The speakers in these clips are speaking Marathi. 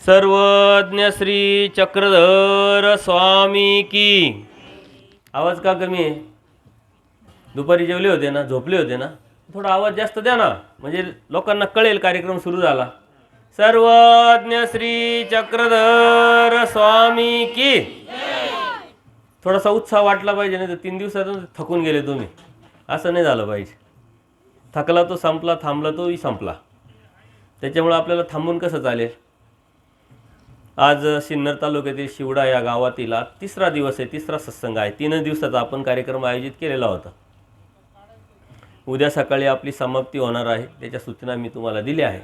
सर्वज्ञ श्री चक्रधर स्वामी की। आवाज का कमी आहे? दुपारी जेवले होते ना, झोपले होते ना, थोडा आवाज जास्त द्या ना, म्हणजे लोकांना कळेल कार्यक्रम सुरू झाला। सर्वज्ञ श्री चक्रधर स्वामी की। थोडासा उत्साह वाटला पाहिजे, नाही तर 3 दिवसातून थकून गेले तुम्ही, असं नाही झालं पाहिजे। थकला तो संपला, थांबला तोही संपला, त्याच्यामुळे आपल्याला थांबून कसं चालेल। आज सिन्नर तालुक्यातील शिवडा या गावातील 3रा दिवस आहे, 3रा सत्संग आहे। 3 दिवसाचा आपण कार्यक्रम आयोजित केलेला होता। उद्या सकाळी आपली समाप्ती होणार आहे, त्याच्या सूचना मी तुम्हाला दिल्या आहे।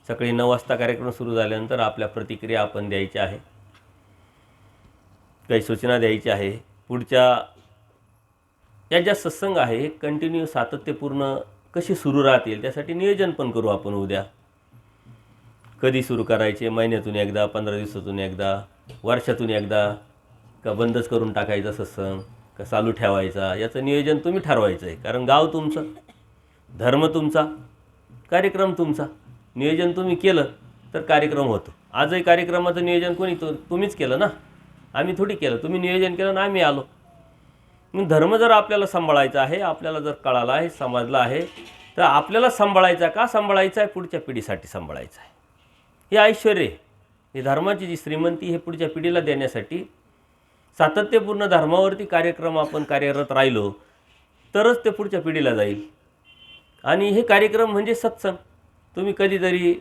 सकाळी 9 वाजता कार्यक्रम सुरू झाल्यानंतर आपल्या प्रतिक्रिया आपण द्यायच्या आहे, काही सूचना द्यायच्या आहे। पुढच्या या ज्या सत्संग आहे कंटिन्यू सातत्यपूर्ण कशी सुरू राहतील त्यासाठी नियोजन पण करू आपण। उद्या कधी सुरू करायचे, महिन्यातून एकदा, 15 दिवसातून एकदा, वर्षातून एकदा, का बंदच करून टाकायचा सत्संग, का चालू ठेवायचा, याचं नियोजन तुम्ही ठरवायचं आहे। कारण गाव तुमचं, धर्म तुमचा, कार्यक्रम तुमचा, नियोजन तुम्ही केलं तर कार्यक्रम होतो। आजही कार्यक्रमाचं नियोजन कोणी तुम्हीच केलं ना, आम्ही थोडी केलं। तुम्ही नियोजन केलं ना आम्ही आलो। मग धर्म जर आपल्याला सांभाळायचा आहे, आपल्याला जर कळाला आहे, समजला आहे, तर आपल्याला सांभाळायचा का सांभाळायचा आहे, पुढच्या पिढीसाठी सांभाळायचा आहे। हे ऐश्वर्य, हे धर्माची जी श्रीमंती हे पुढच्या पिढीला देण्यासाठी सातत्यपूर्ण धर्मावरती कार्यक्रम आपण कार्यरत राहिलो तरच ते पुढच्या पिढीला जाईल। आणि हे कार्यक्रम म्हणजे सत्संग। तुम्ही कधीतरी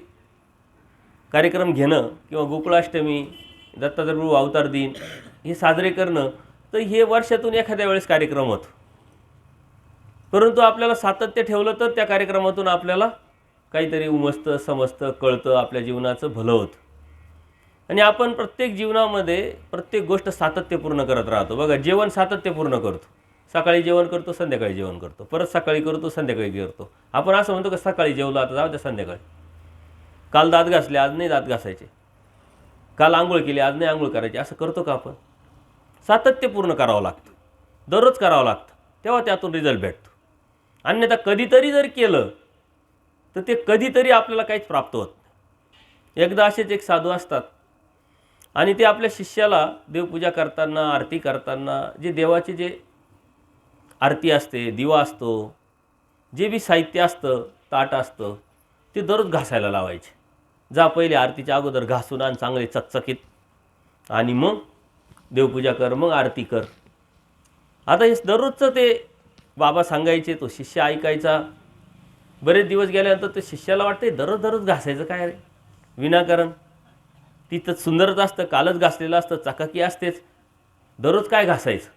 कार्यक्रम घेणं किंवा गोकुळाष्टमी, दत्तात्रय प्रभू अवतार दिन हे साजरे करणं, तर हे वर्षातून एखाद्या वेळेस कार्यक्रम होतो। परंतु आपल्याला सातत्य ठेवलं तर त्या कार्यक्रमातून आपल्याला काहीतरी उमजतं, समजतं, कळतं, आपल्या जीवनाचं भलं होतं। आणि आपण प्रत्येक जीवनामध्ये प्रत्येक गोष्ट सातत्यपूर्ण करत राहतो। बघा, जेवण सातत्यपूर्ण करतो, सकाळी जेवण करतो, संध्याकाळी जेवण करतो, परत सकाळी करतो, संध्याकाळी करतो। आपण असं म्हणतो की सकाळी जेवलो, आता जाऊ द्या संध्याकाळी। काल दात घासले, आज नाही दात घासायचे। काल आंघोळ केली, आज नाही आंघोळ करायची, असं करतो का आपण? सातत्यपूर्ण करावं लागतं, दररोज करावं लागतं, तेव्हा त्यातून रिझल्ट भेटतो। अन्यथा कधीतरी जर केलं तर ते कधीतरी आपल्याला काहीच प्राप्त होत नाही। एकदा असेच एक साधू असतात आणि ते आपल्या शिष्याला देवपूजा करताना, आरती करताना, जे देवाचे जे आरती असते, दिवा असतो, जे बी साहित्य असतं, ताट असतं, ते दररोज घासायला लावायचे। जा पहिले आरतीच्या अगोदर घासून आण चांगले चकचकीत, आणि मग देवपूजा कर, मग आरती कर। आता हे दररोजचं ते बाबा सांगायचे, तो शिष्य ऐकायचा। बरेच दिवस गेल्यानंतर ते शिष्याला वाटते दररोज घासायचं काय रे, विनाकारण, तिथं सुंदरच असतं, कालच घासलेलं असतं, चकाकी असतेच, दररोज काय घासायचं।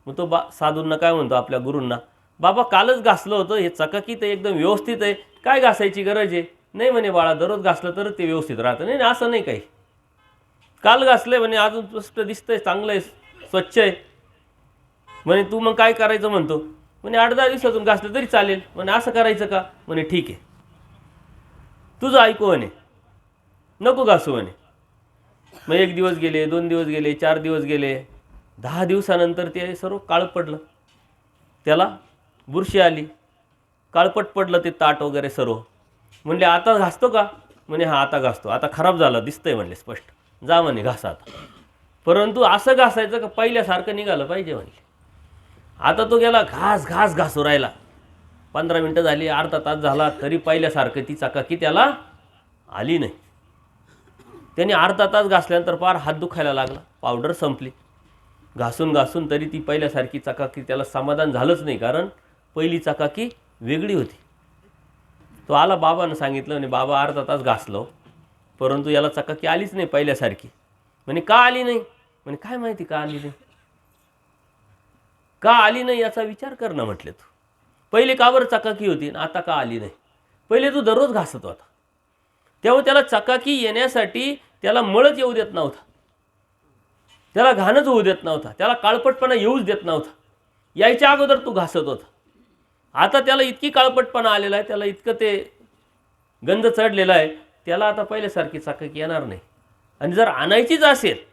मग तो साधूंना काय म्हणतो, आपल्या गुरूंना, बाबा कालच घासलं होतं, हे चकाकीत आहे, एकदम व्यवस्थित आहे, काय घासायची गरज आहे? नाही म्हणे बाळा, दररोज घासलं तर ते व्यवस्थित राहतं। नाही असं नाही काही, काल घासलं म्हणे, अजून स्पष्ट दिसतंय, चांगलं आहे, स्वच्छ आहे म्हणे। तू मग काय करायचं म्हणतो? म्हणे 8-10 दिवसातून घासलं तरी चालेल म्हणे। असं करायचं का? म्हणे ठीक आहे, तुझं ऐकू म्हणे, नको घासू म्हणे। मग 1 दिवस गेले, 2 दिवस गेले, 4 दिवस गेले, 10 दिवसानंतर ते सर्व काळं पडलं, त्याला बुरशी आली, काळपट पडलं ते ताट वगैरे सर्व। म्हणले आता घासतो का? म्हणे हा आता घासतो, आता खराब झालं दिसतंय म्हणले स्पष्ट, जा म्हणे घासा आता। परंतु असं घासायचं का पहिल्यासारखं निघालं पाहिजे म्हणले। आता तो गेला घास घास घासू राहिला, 15 मिनटं झाली, अर्धा तास झाला, तरी पहिल्यासारखं ती चकाकी त्याला आली नाही। त्याने अर्धा तास घासल्यानंतर फार हात दुखायला लागला, पावडर संपली, घासून घासून तरी ती पहिल्यासारखी चकाकी त्याला समाधान झालंच नाही, कारण पहिली चकाकी वेगळी होती। तो आला, बाबांना सांगितलं, म्हणे बाबा अर्धा तास घासलो, परंतु याला चकाकी आलीच नाही पहिल्यासारखी। म्हणे का आली नाही? म्हणे काय माहिती का आली नाही, का आली नाही याचा विचार कर ना म्हटले। तू पहिले का बरं चकाकी होती आणि आता का आली नाही? पहिले तू दररोज घासत होता, तेव्हा त्याला चकाकी येण्यासाठी त्याला मळच येऊ देत नव्हता, त्याला घाणच होऊ देत नव्हता, त्याला काळपटपणा येऊच देत नव्हता। यायच्या अगोदर तू घासत होता, आता त्याला इतकी काळपटपणा आलेला आहे, त्याला इतकं ते गंध चढलेला आहे, त्याला आता पहिल्यासारखी चकाकी येणार नाही। आणि जर आणायचीच असेल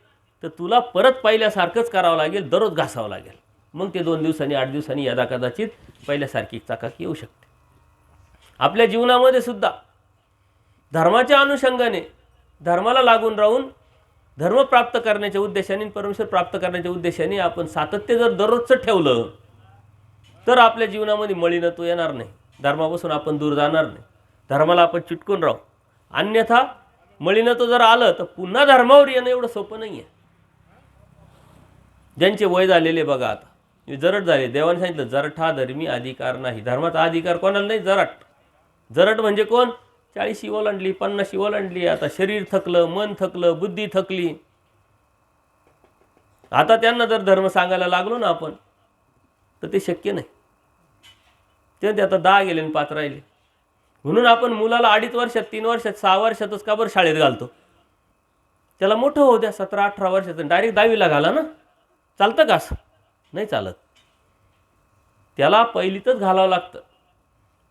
तर तुला परत पहिल्यासारखंच करावं लागेल, दररोज घासावं लागेल, मग ते 2 दिवसांनी, 8 दिवसांनी यदा कदाचित पहिल्यासारखी चकाकी येऊ शकते। आपल्या जीवनामध्ये सुद्धा धर्माच्या अनुषंगाने धर्माला लागून राहून धर्म प्राप्त करण्याच्या उद्देशाने, परमेश्वर प्राप्त करण्याच्या उद्देशाने आपण सातत्य जर दररोजचं ठेवलं तर आपल्या जीवनामध्ये मलिनत्व येणार नाही, धर्मापासून आपण दूर जाणार नाही, धर्माला आपण चिटकून राहू. अन्यथा मलिनत्व जर आलं तर पुन्हा धर्मावर येणं एवढं सोपं नाही आहे. ज्यांचे वय झालेले बघा, आता जरट झाले, देवाने सांगितलं जरठा धर्मी अधिकार नाही. धर्माचा अधिकार कोणाला नाही? जरट. जरट म्हणजे कोण? 40 ओलांडली, 50 ओलांडली, आता शरीर थकलं, मन थकलं, बुद्धी थकली. आता त्यांना जर धर्म सांगायला लागलो ना आपण तर ते शक्य नाही. ते आता 10 गेले आणि 5 राहिले. म्हणून आपण मुलाला 2.5 वर्षात, 3 वर्षात, 6 वर्षातच का बरं शाळेत घालतो? त्याला मोठं होऊ द्या, 17-18 वर्षाचं, डायरेक्ट 10वीला घाला ना. चालतं का असं? नाही चालत. त्याला पहिलीतच घालावं लागतं.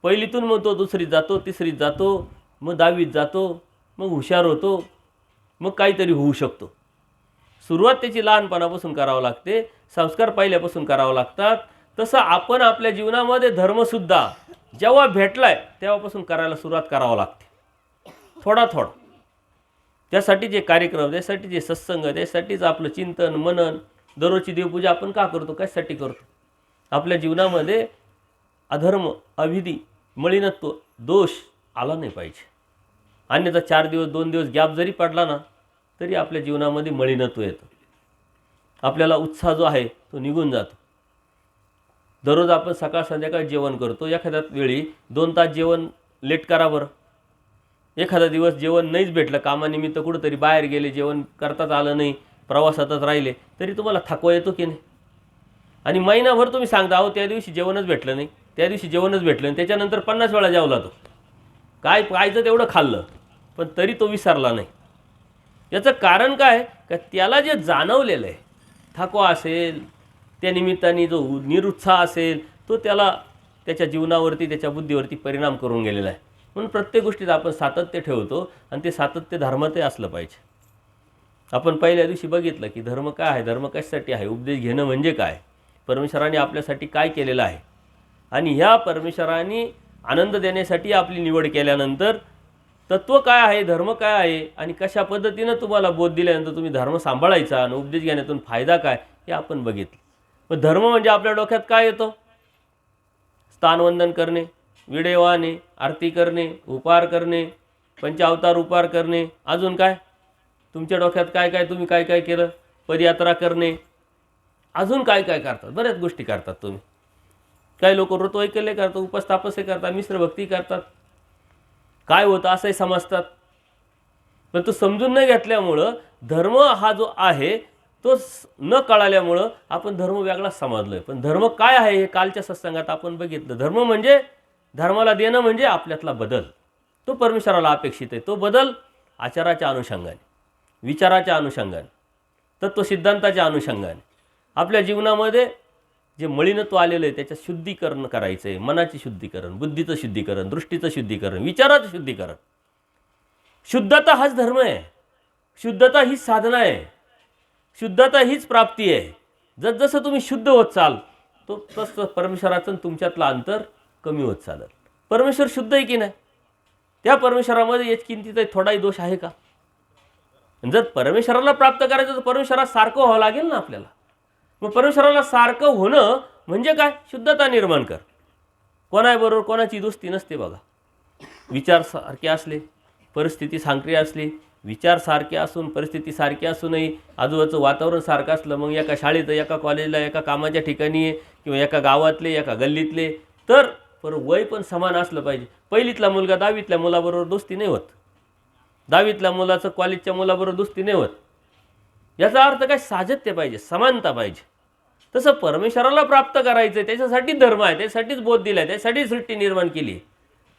पहिलीतून मग तो दुसरीत जातो, तिसरीत जातो, मग 10वीत जातो, मग हुशार होतो, मग काहीतरी होऊ शकतो. सुरुवात त्याची लहानपणापासून करावं लागते, संस्कार पहिल्यापासून करावं लागतात. तसं आपण आपल्या जीवनामध्ये धर्मसुद्धा जेव्हा भेटलाय तेव्हापासून करायला सुरुवात करावं लागते, थोडा थोडा. त्यासाठी जे कार्यक्रम, त्यासाठी जे सत्संग, त्यासाठीच आपलं चिंतन मनन, दररोजची देवपूजा आपण का करतो? कशासाठी करतो? आपल्या जीवनामध्ये अधर्म, अविधी, मलिनत्व, दोष आला नाही पाहिजे. अन्यथा 4 दिवस 2 दिवस गॅप जरी पडला ना तरी आपल्या जीवनामध्ये मलिनत्व येतं. आपल्याला उत्साह जो आहे तो निघून जातो. दररोज आपण सकाळ संध्याकाळ जेवण करतो, एखाद्या वेळी 2 तास जेवण लेट करा बरं. एखादा दिवस जेवण नाहीच भेटलं, कामानिमित्त कुठंतरी बाहेर गेले, जेवण करताच आलं नाही, प्रवासातच राहिले, तरी तुम्हाला थकवा येतो की नाही? आणि महिनाभर तुम्ही सांगता अहो त्या दिवशी जेवणच भेटलं नाही, त्या दिवशी जेवणच भेटलं नाही, त्याच्यानंतर 50 वेळा जेवला तो, काय पाहिजे तेवढं खाल्लं, पण तरी तो विसरला नाही. याचं कारण काय? का त्याला जे जाणवलेलं आहे, थकवा असेल, त्या निमित्ताने जो निरुत्साह असेल, तो त्याला त्याच्या जीवनावरती, त्याच्या बुद्धीवरती परिणाम करून गेलेला आहे. म्हणून प्रत्येक गोष्टीत आपण सातत्य ठेवतो आणि ते सातत्य धर्मातही असलं पाहिजे. आपण पहिल्या दिवशी बघितलं की धर्म काय आहे, धर्म कशासाठी आहे, उपदेश घेणं म्हणजे काय, परमेश्वराने आपल्यासाठी काय केलेलं आहे, आणि ह्या परमेश्वराने आनंद देण्यासाठी आपली निवड केल्यानंतर तत्व काय आहे, धर्म काय आहे, आणि कशा पद्धतीनं तुम्हाला बोध दिल्यानंतर तुम्ही धर्म सांभाळायचा आणि उपदेश घेण्यातून फायदा काय हे आपण बघितलं. मग धर्म म्हणजे आपल्या डोक्यात काय येतो? स्थानवंदन करणे, विडे वाहणे, आरती करणे, उपहार करणे, पंचावतार उपहार करणे, अजून काय तुमच्या डोक्यात काय काय, तुम्ही काय काय केलं, पदयात्रा करणे, अजून काय काय करतात, बऱ्याच गोष्टी करतात तुम्ही. काही लोक व्रतवैकल्य करतात, उपस्थापस्य करतात, मिश्र भक्ती करतात, काय होतं असंही समजतात. पण तो समजून न घेतल्यामुळं धर्म हा जो आहे तो न कळाल्यामुळं आपण धर्म वेगळाच समजलोय. पण धर्म काय आहे हे कालच्या सत्संगात आपण बघितलं. धर्म म्हणजे, धर्माला देणं म्हणजे आपल्यातला बदल, तो परमेश्वराला अपेक्षित आहे. तो बदल आचाराच्या अनुषंगाने, विचाराच्या अनुषंगाने, तत्वसिद्धांताच्या अनुषंगाने आपल्या जीवनामध्ये जे मलिनत्व आलेलं आहे त्याचं शुद्धीकरण करायचं आहे. मनाची शुद्धीकरण, बुद्धीचं शुद्धीकरण, दृष्टीचं शुद्धीकरण, विचाराचं शुद्धीकरण. शुद्धता हाच धर्म आहे, शुद्धता हीच साधना आहे, शुद्धता हीच प्राप्ती आहे. जसजसं तुम्ही शुद्ध होत चाल तो तसं परमेश्वराचं तुमच्यातलं अंतर कमी होत चालेल. परमेश्वर शुद्ध आहे की नाही? त्या परमेश्वरामध्ये किंचितही थोडाही दोष आहे का? जर परमेश्वराला प्राप्त करायचं तर परमेश्वरासारखं व्हावं लागेल ना आपल्याला. मग परमेश्वराला सारखं होणं म्हणजे काय? शुद्धता निर्माण कर. कोणाबरोबर कोणाची दोस्ती नसते बघा. विचार सारखे असले, परिस्थिती सारखी असली, विचार सारखे असून परिस्थिती सारखी असूनही आजूबाजूचं वातावरण सारखं असलं, मग एका शाळेत, एका कॉलेजला, एका कामाच्या ठिकाणी किंवा एका गावातले, एका गल्लीतले, तर वय पण समान असलं पाहिजे. पहिलीतला मुलगा 10वीतल्या मुलाबरोबर दोस्ती नाही होत, 10वीतल्या मुलाचं कॉलेजच्या मुलाबरोबर दोस्ती नाही होत. याचा अर्थ काय? साधत्य पाहिजे, समानता पाहिजे. तसं परमेश्वराला प्राप्त करायचं, त्याच्यासाठी धर्म आहे, त्यासाठीच बोध दिला आहे, त्यासाठी सृष्टी निर्माण केली,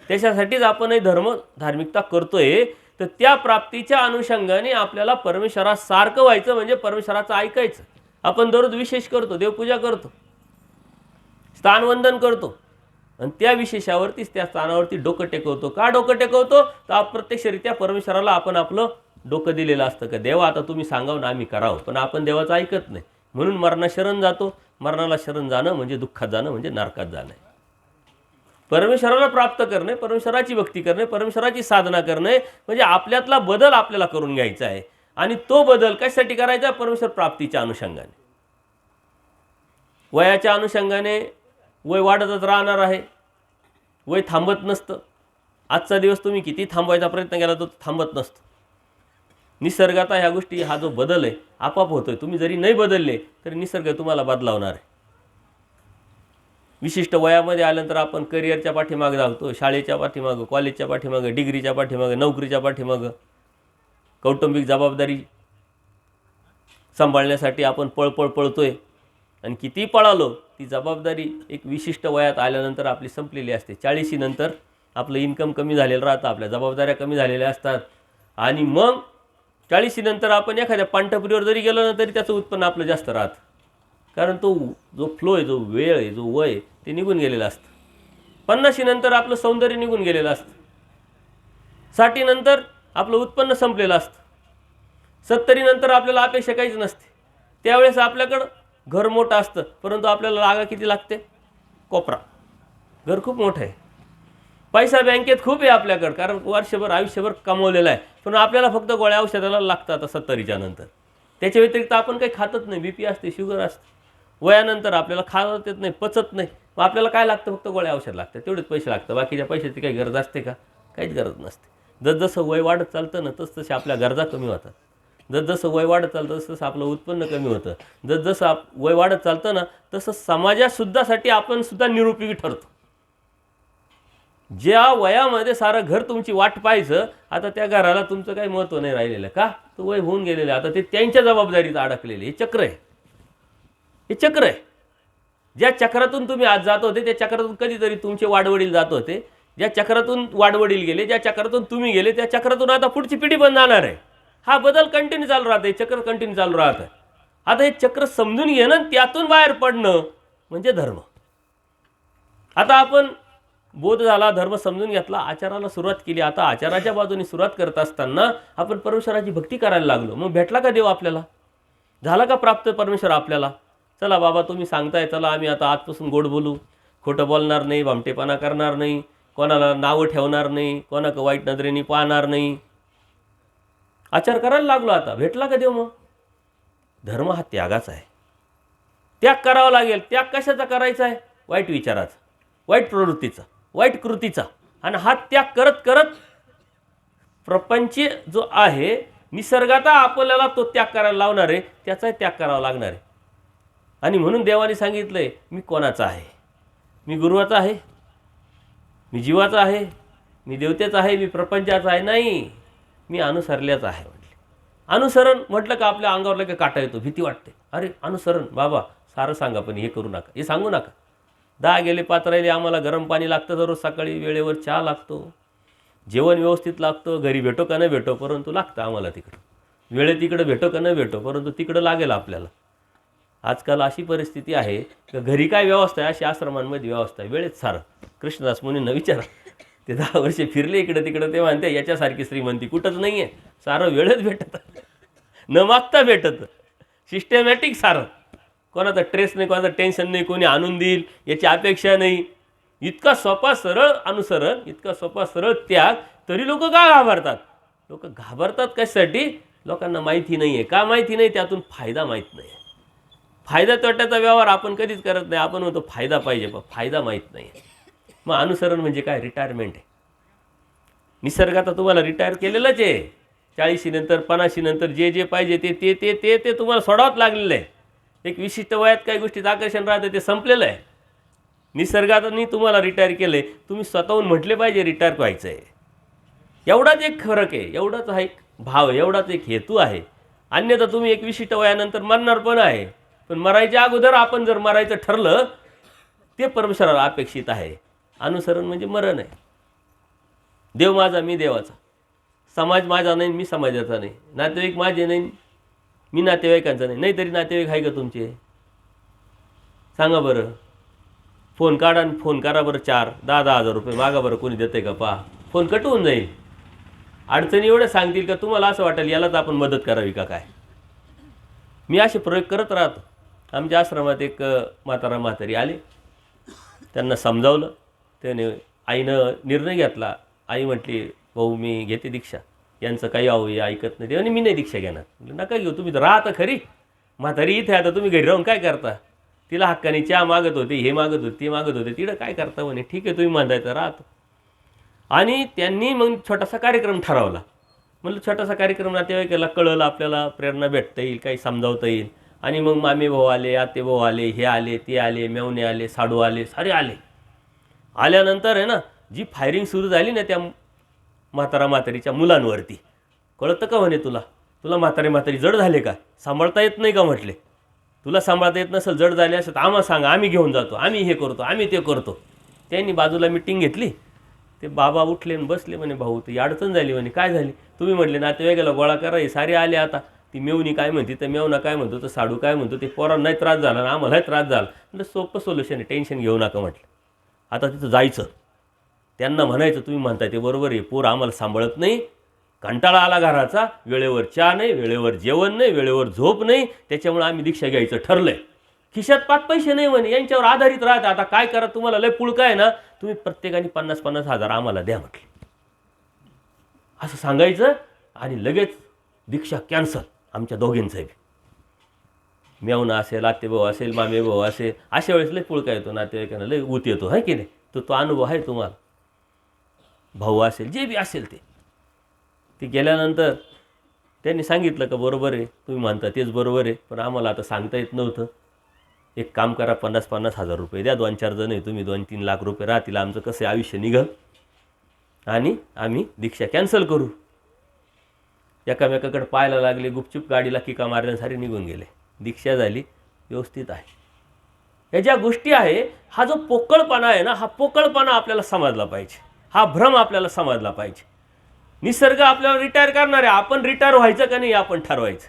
त्याच्यासाठीच आपणही धार्मिकता करतोय. तर त्या प्राप्तीच्या अनुषंगाने आपल्याला परमेश्वरासारखं व्हायचं म्हणजे परमेश्वराचं ऐकायचं. आपण दररोज विशेष करतो, देवपूजा करतो, स्थानवंदन करतो, आणि त्या विशेषावरतीच त्या स्थानावरती डोकं टेकवतो. का डोकं टेकवतो? तर अप्रत्यक्षरित्या परमेश्वराला आपण आपलं डोकं दिलेलं असतं का देवा आता तुम्ही सांगावं ना आम्ही करावं, पण आपण देवाचं ऐकत नाही. म्हणून मरणा शरण जातो. मरणाला शरण जाणं म्हणजे दुःखात जाणं, म्हणजे नरकात जाणं. परमेश्वराला प्राप्त करणे, परमेश्वराची भक्ती करणे, परमेश्वराची साधना करणे म्हणजे आपल्यातला बदल आपल्याला करून घ्यायचा आहे. आणि तो बदल कशासाठी करायचा? परमेश्वर प्राप्तीच्या अनुषंगाने. वयाच्या अनुषंगाने वय वाढतच राहणार आहे, वय थांबत नसतं. आजचा दिवस तुम्ही किती थांबवायचा प्रयत्न केला तर थांबत नसतो. निसर्गाचा ह्या गोष्टी, हा जो बदल आहे आपोआप होतोय. तुम्ही जरी नाही बदलले तरी निसर्ग तुम्हाला बदलावणार आहे. विशिष्ट वयामध्ये आल्यानंतर आपण करिअरच्या पाठीमागे धावतो, शाळेच्या पाठीमागं, कॉलेजच्या पाठीमागं, डिग्रीच्या पाठीमागं, नोकरीच्या पाठीमागं, कौटुंबिक जबाबदारी सांभाळण्यासाठी आपण पळपळ पळतोय. आणि किती पळालो ती जबाबदारी एक विशिष्ट वयात आल्यानंतर आपली संपलेली असते. 40 नंतर आपलं इन्कम कमी झालेलं राहतं, आपल्या जबाबदाऱ्या कमी झालेल्या असतात. आणि मग 40 नंतर आपण एखाद्या पांढरपुरीवर जरी गेलो ना तरी त्याचं उत्पन्न आपलं जास्त राहतं. कारण तो जो फ्लो आहे, जो वेळ आहे, जो वय आहे ते निघून गेलेलं असतं. 50 नंतर आपलं सौंदर्य निघून गेलेलं असतं. 60 नंतर आपलं उत्पन्न संपलेलं असतं. 70 नंतर आपल्याला अपेक्षा काहीच नसते. त्यावेळेस आपल्याकडं घर मोठं असतं परंतु आपल्याला जागा किती लागते? कोपरा. घर खूप मोठं आहे, पैसा बँकेत खूप आहे आपल्याकडं, कारण वर्षभर आयुष्यभर कमवलेला आहे. पण आपल्याला फक्त गोळ्या औषधाला लागतं आता 70च्या नंतर. त्याच्या व्यतिरिक्त आपण काही खातच नाही. BP असते, शुगर असते. वयानंतर आपल्याला खात येत नाही, पचत नाही. मग आपल्याला काय लागतं? फक्त गोळ्या औषध लागतं, तेवढेच पैसे लागतं. बाकीच्या पैशाची काही गरज असते का? काहीच गरज नसते. जसजसं वय वाढत चालतं ना तसतसे आपल्या गरजा कमी होतात. जसजसं वय वाढत चालतं तसं आपलं उत्पन्न कमी होतं. जसजसं वय वाढत चालतं ना तसं समाजासुद्धासाठी आपण सुद्धा निरुपयोगी ठरतो. ज्या वयामध्ये सारं घर तुमची वाट पाहायचं, आता त्या घराला तुमचं काही महत्त्व नाही राहिलेलं. का? तो वय होऊन गेलेलं आहे. आता ते त्यांच्या जबाबदारीत अडकलेले. हे चक्र आहे, हे चक्र आहे. ज्या चक्रातून तुम्ही आज जात होते त्या चक्रातून कधीतरी तुमचे वाडवडील जात होते. ज्या चक्रातून वाडवडील गेले, ज्या चक्रातून तुम्ही गेले, त्या चक्रातून आता पुढची पिढी पण जाणार आहे. हा बदल कंटिन्यू चालू राहतं, हे चक्र कंटिन्यू चालू राहतं. आता हे चक्र समजून घेणं, त्यातून बाहेर पडणं म्हणजे धर्म. आता आपण बोध झाला, धर्म समजून घेतला, आचाराला सुरुवात केली. आता आचाराच्या बाजूने सुरुवात करत असताना आपण परमेश्वराची भक्ती करायला लागलो. मग भेटला का देव आपल्याला? झाला का प्राप्त परमेश्वर आपल्याला? चला बाबा तुम्ही सांगताय, चला आम्ही आता आजपासून गोड बोलू, खोटं बोलणार नाही, भामटेपणा करणार नाही, कोणाला नावं ठेवणार नाही, कोणाला वाईट नजरेने पाहणार नाही, आचार करायला लागलो. आता भेटला का देव? मग धर्म हा त्यागाचा आहे. त्याग करावा लागेल. त्याग कशाचा करायचा आहे? वाईट विचाराचा, वाईट प्रवृत्तीचा, वाईट कृतीचा. आणि हा त्याग करत करत प्रपंच जो आहे निसर्गाचा आपल्याला तो त्याग करायला लावणार आहे, त्याचाही त्याग करावा लागणार आहे. आणि म्हणून देवाने सांगितलंय, मी कोणाचा आहे? मी गुरुवाचा आहे, मी जीवाचा आहे, मी देवतेचा आहे, मी प्रपंचाचा आहे? नाही, मी अनुसरल्याचा आहे म्हटले. अनुसरण म्हटलं का आपल्या अंगावर लगेच काटा येतो, भीती वाटते. अरे अनुसरण बाबा सारं सांगा पण हे करू नका, हे सांगू नका. 10 गेले 5 राहिले, आम्हाला गरम पाणी लागतं दररोज सकाळी, वेळेवर चहा लागतो, जेवण व्यवस्थित लागतं, घरी भेटो का नाही भेटो परंतु लागतं आम्हाला तिकडं. वेळेत तिकडं भेटो का नाही भेटो परंतु तिकडं लागेल आपल्याला. आजकाल अशी परिस्थिती आहे की घरी काय व्यवस्था आहे अशी आश्रमांमध्ये व्यवस्था आहे. वेळेत सारं. कृष्णदास मुनींना विचारा, ते 10 वर्षे फिरले इकडं तिकडं, ते म्हणते याच्यासारखी श्रीमंती कुठंच नाही आहे. सारं वेळेत भेटत, न मागता भेटत, सिस्टमॅटिक सारं. कोणाचा ट्रेस नाही, कोणाचं टेन्शन नाही, कोणी आणून देईल याची अपेक्षा नाही. इतका सोपा सरळ अनुसरण, इतका सोपा सरळ त्याग, तरी लोक का घाबरतात? लोक घाबरतात कशासाठी? लोकांना माहिती नाही आहे. का माहिती नाही? त्यातून फायदा माहीत नाही. फायदा तोट्याचा व्यवहार आपण कधीच करत नाही. आपण म्हणतो फायदा पाहिजे, पण फायदा माहीत नाही. मग अनुसरण म्हणजे काय? रिटायरमेंट आहे. निसर्गात तुम्हाला रिटायर केलेलंच आहे. 40 नंतर 50 नंतर जे जे पाहिजे ते ते ते ते ते तुम्हाला सोडावंच लागलेलं आहे. एक विशिष्ट वयात काही गोष्टीचं आकर्षण राहतं, ते संपलेलं आहे. निसर्गाने तुम्हाला रिटायर केलं आहे, तुम्ही स्वतःहून म्हटले पाहिजे रिटायर व्हायचं आहे. एवढाच एक फरक आहे, एवढाच हा एक भाव आहे, एवढाच एक हेतू आहे. अन्यथा तुम्ही एक विशिष्ट वयानंतर मरणार पण आहे. पण मरायच्या अगोदर आपण जर मरायचं ठरलं, ते परमेश्वराला अपेक्षित आहे. अनुसरण म्हणजे मरण आहे. देव माझा, मी देवाचा. समाज माझा नाही, मी समाजाचा नाही. नातेवाईक माझे नाही, मी नातेवाईकांचा नाही. नाही तरी नातेवाईक आहे का तुमचे? सांगा बरं. फोन काढा आणि फोन करा बरं. 4-10 हजार रुपये मागा बरं, कोणी देते का पहा. फोन कट होऊन जाईल. अडचणी एवढ्या सांगतील का तुम्हाला असं वाटेल यालाच आपण मदत करावी का काय. मी असे प्रयोग करत राहतो. आमच्या आश्रमात एक म्हातारी आले, त्यांना समजावलं. त्याने आईनं निर्णय घेतला. आई म्हटली, भाऊ मी घेते दीक्षा, यांचं काही आहो हे ऐकत नाही. आणि मी नाही दीक्षा घेणार. म्हटलं नका घेऊ, तुम्ही तर राहता खरी, म्हातारी इथे आता तुम्ही घरी राहून काय करता. तिला हक्काने चहा मागत होते, हे मागत होते, ते मागत होते, तिकडं काय करता म्हणे. ठीक आहे तुम्ही म्हणताय राहतो. आणि त्यांनी मग छोटासा कार्यक्रम ठरवला. म्हटलं छोटासा कार्यक्रम नातेवाईकाला कळलं, आपल्याला प्रेरणा भेटता येईल, काही समजावता येईल. आणि मग मामे भाऊ आले, आते भाऊ आले, हे आले, ते आले, मेवणे आले, साडू आले, सारे आले. आल्यानंतर आहे ना, जी फायरिंग सुरू झाली ना त्या म्हातारीच्या मुलांवरती. कळतं का म्हणे तुला म्हातारी जड झाले का, सांभाळता येत नाही का. म्हटले तुला सांभाळता येत नसेल, जड झाले असेल तर आम्हाला सांगा, आम्ही घेऊन जातो, आम्ही हे करतो, आम्ही ते करतो. त्यांनी बाजूला मिटिंग घेतली. ते बाबा उठले आणि बसले. म्हणे भाऊ ती अडचण झाली. म्हणे काय झाली. तुम्ही म्हटले नातेवाईकाला गोळा करा, हे सारे आले. आता ती मेवणी काय म्हणते, तर मेवणा काय म्हणतो, तर साडू काय म्हणतो, ते पोरांनाही त्रास झाला ना आम्हालाही त्रास झाला. म्हणजे सोपं सोल्युशन आहे, टेन्शन घेऊ नका म्हटलं. आता तिथं जायचं, त्यांना म्हणायचं तुम्ही म्हणताय ते बरोबर आहे, पोर आम्हाला सांभाळत नाही, कंटाळा आला घराचा, वेळेवर चहा नाही, वेळेवर जेवण नाही, वेळेवर झोप नाही, त्याच्यामुळे आम्ही दीक्षा घ्यायचं ठरलंय. खिशात 5 पैसे नाही म्हणे, यांच्यावर आधारित राहते. आता काय करा, तुम्हाला लय पुळका आहे ना, तुम्ही प्रत्येकाने 50-50 हजार आम्हाला द्या म्हटले. असं सांगायचं आणि लगेच दीक्षा कॅन्सल आमच्या दोघींचं. मेवना असेल, आतेभाऊ असेल, मामे भाऊ असेल, अशा वेळेस लय पुळका येतो, नातेवाईकांना लय ऊत येतो, आहे की नाही. तो अनुभव आहे तुम्हाला. भाऊ असेल, जे बी असेल ते गेल्यानंतर त्यांनी सांगितलं का बरोबर आहे, तुम्ही म्हणता तेच बरोबर आहे, पण आम्हाला आता सांगता येत नव्हतं. एक काम करा, 50-50 हजार रुपये द्या, 2-4 जण आहे तुम्ही, 2-3 लाख रुपये राहतील, आमचं कसं आयुष्य निघल आणि आम्ही दीक्षा कॅन्सल करू. एकामेकाकडे पाहायला लागले, गुपचूप गाडीला किका मारल्यासारे निघून गेले. दीक्षा झाली, व्यवस्थित आहे. या ज्या गोष्टी आहे, हा जो पोकळपणा आहे ना, हा पोकळपणा आपल्याला समजला पाहिजे, हा भ्रम आपल्याला समजला पाहिजे. निसर्ग आपल्याला रिटायर करणार आहे, आपण रिटायर व्हायचं का नाही आपण ठरवायचं.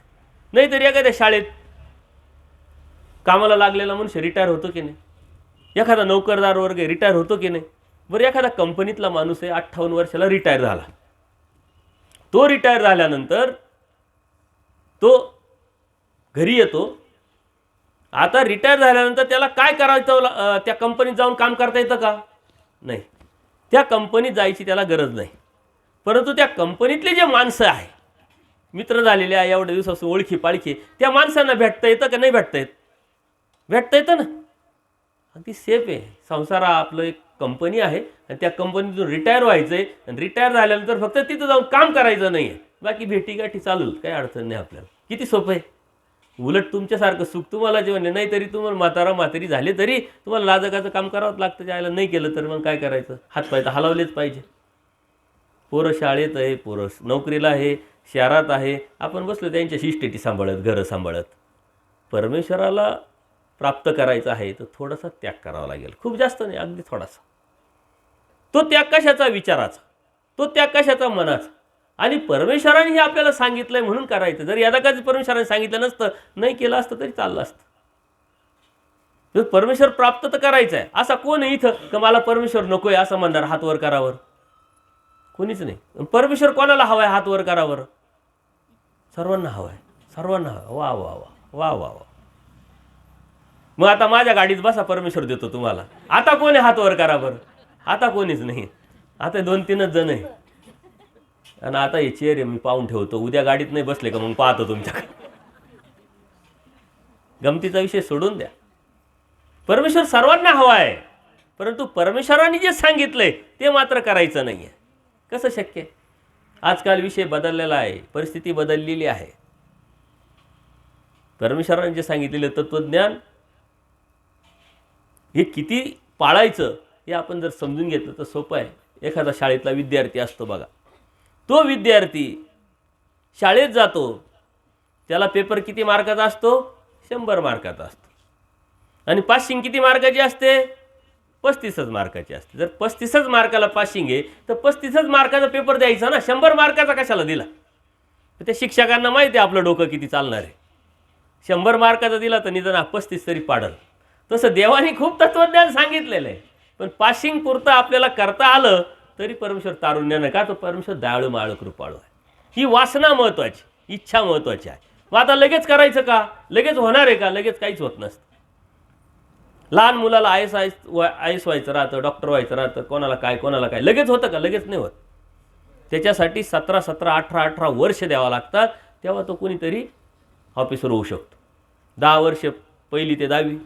नाहीतरी एखाद्या शाळेत कामाला लागलेला मनुष्य रिटायर होतो की नाही, एखादा नोकरदार वर्ग रिटायर होतो की नाही. बरं एखादा कंपनीतला माणूस आहे, 58 वर्षाला रिटायर झाला. तो रिटायर झाल्यानंतर तो घरी येतो. आता रिटायर झाल्यानंतर त्याला काय करायचं, त्या कंपनीत जाऊन काम करता येतं का, नाही. त्या कंपनीत जायची त्याला गरज नाही. परंतु त्या कंपनीतले जे माणसं आहे, मित्र झालेले आहे, एवढ्या दिवसापासून ओळखी पाळखी, त्या माणसांना भेटता येतं का नाही भेटता येत, भेटता येतं ना. अगदी सेफ आहे. संसार आपलं एक कंपनी आहे आणि त्या कंपनीतून रिटायर व्हायचं आहे आणि रिटायर झाल्यानंतर फक्त तिथं जाऊन काम करायचं नाही आहे, बाकी भेटीगाठी चालू, काही अडचण नाही आपल्याला. किती सोपं आहे. उलट तुमच्यासारखं सुख तुम्हाला जेवण नाही, तरी तुम्हाला म्हातारी झाले तरी तुम्हाला लाजकाचं काम करावंच लागतं. ज्याला नाही केलं तर मग काय करायचं, हातपाय तर हलवलेच पाहिजे. पोरं शाळेत आहे, पोरं नोकरीला आहे, शहरात आहे, आपण बसलो त्यांच्या शिस्टेटी सांभाळत, घरं सांभाळत. परमेश्वराला प्राप्त करायचं आहे तर थोडासा त्याग करावा लागेल, खूप जास्त नाही, अगदी थोडासा. तो त्याग कशाचा, विचाराचा. तो त्याग कशाचा, मनाचा. आणि परमेश्वराने हे आपल्याला सांगितलंय म्हणून करायचं. जर यादा कधी परमेश्वराने सांगितलं नसतं, नाही केलं असतं तरी चाललं असतं. तर परमेश्वर प्राप्त तर करायचं आहे. असा कोण आहे इथं का मला परमेश्वर नकोय असं म्हणणार, हात वर करावर, कोणीच नाही. परमेश्वर कोणाला हवाय, हात वर करावर, सर्वांना हवाय, सर्वांना हवाय. वा वा वा वा वा वा. मग आता माझ्या गाडीत बसा, परमेश्वर देतो तुम्हाला. आता कोण आहे हात वर करावर, आता कोणीच नाही. आता 2-3च जण आहे. आणि आता हे चेअर आहे, मी पाहून ठेवतो, उद्या गाडीत नाही बसले का मग पाहतो तुमच्याकडे. गमतीचा विषय सोडून द्या. परमेश्वर सर्वांना हवा आहे, परंतु परमेश्वराने जे सांगितलंय ते मात्र करायचं नाही आहे. कसं शक्य आहे. आजकाल विषय बदललेला आहे, परिस्थिती बदललेली आहे. परमेश्वराने जे सांगितलेलं तत्वज्ञान हे किती पाळायचं हे आपण जर समजून घेतलं तर सोपं आहे. एखादा शाळेतला विद्यार्थी असतो बघा, तो विद्यार्थी शाळेत जातो, त्याला पेपर किती मार्काचा असतो, 100 मार्काचा असतो. आणि पासिंग किती मार्काची असते, 35च मार्काची असते. जर 35च मार्काला पासिंग आहे तर 35च मार्काचा पेपर द्यायचा ना, 100 मार्काचा कशाला दिला. त्या शिक्षकांना माहिती आहे आपलं डोकं किती चालणार आहे. 100 मार्काचा दिला तर निदान 35 तरी पाडल. तसं देवाने खूप तत्वज्ञान सांगितलेलं आहे, पण पासिंग पुरतं आपल्याला करता आलं तरी परमेश्वर तारुण्यानं का, तो परमेश्वर दयाळू माळू कृपाळू आहे. ही वासना महत्त्वाची, इच्छा महत्त्वाची आहे. मग आता लगेच करायचं का, लगेच होणार आहे का, लगेच काहीच होत नसतं. लहान मुलाला आय एस व्हायचं राहतं, डॉक्टर व्हायचं राहतं, कोणाला काय लगेच होतं का? लगेच नाही होत. त्याच्यासाठी 17 18 वर्ष द्यावं लागतात, तेव्हा तो कोणीतरी ऑफिसर होऊ शकतो. 10 वर्ष पहिली ते 10वी,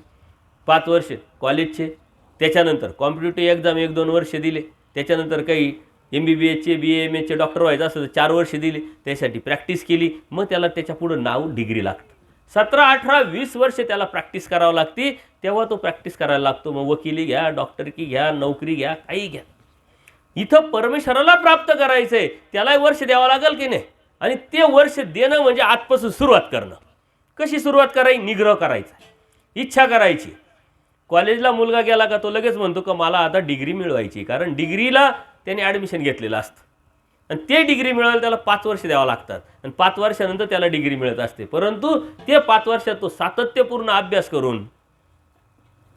5 वर्ष कॉलेजचे, त्याच्यानंतर कॉम्पिटिटिव्ह एक्झाम 1-2 वर्ष दिले, त्याच्यानंतर काही MBBSचे BAMSचे डॉक्टर व्हायचं असं 4 वर्ष दिले, त्यासाठी प्रॅक्टिस केली, मग त्याला त्याच्या पुढं नाव डिग्री लागतं. 17 18 20 वर्ष त्याला प्रॅक्टिस करावं लागते, तेव्हा तो प्रॅक्टिस करायला लागतो. मग वकिली घ्या, डॉक्टरकी घ्या, नोकरी घ्या, काही घ्या. इथं परमेश्वराला प्राप्त करायचं आहे, त्यालाही वर्ष द्यावं लागेल की नाही? आणि ते वर्ष देणं म्हणजे आजपासून सुरुवात करणं. कशी सुरुवात करायची? निग्रह करायचा, इच्छा करायची. कॉलेजला मुलगा गेला का तो लगेच म्हणतो का मला आता डिग्री मिळवायची, कारण डिग्रीला त्याने ॲडमिशन घेतलेलं असतं आणि ते डिग्री मिळवायला त्याला 5 वर्ष द्यावं लागतात आणि 5 वर्षानंतर त्याला डिग्री मिळत असते. परंतु ते 5 वर्षात तो सातत्यपूर्ण अभ्यास करून,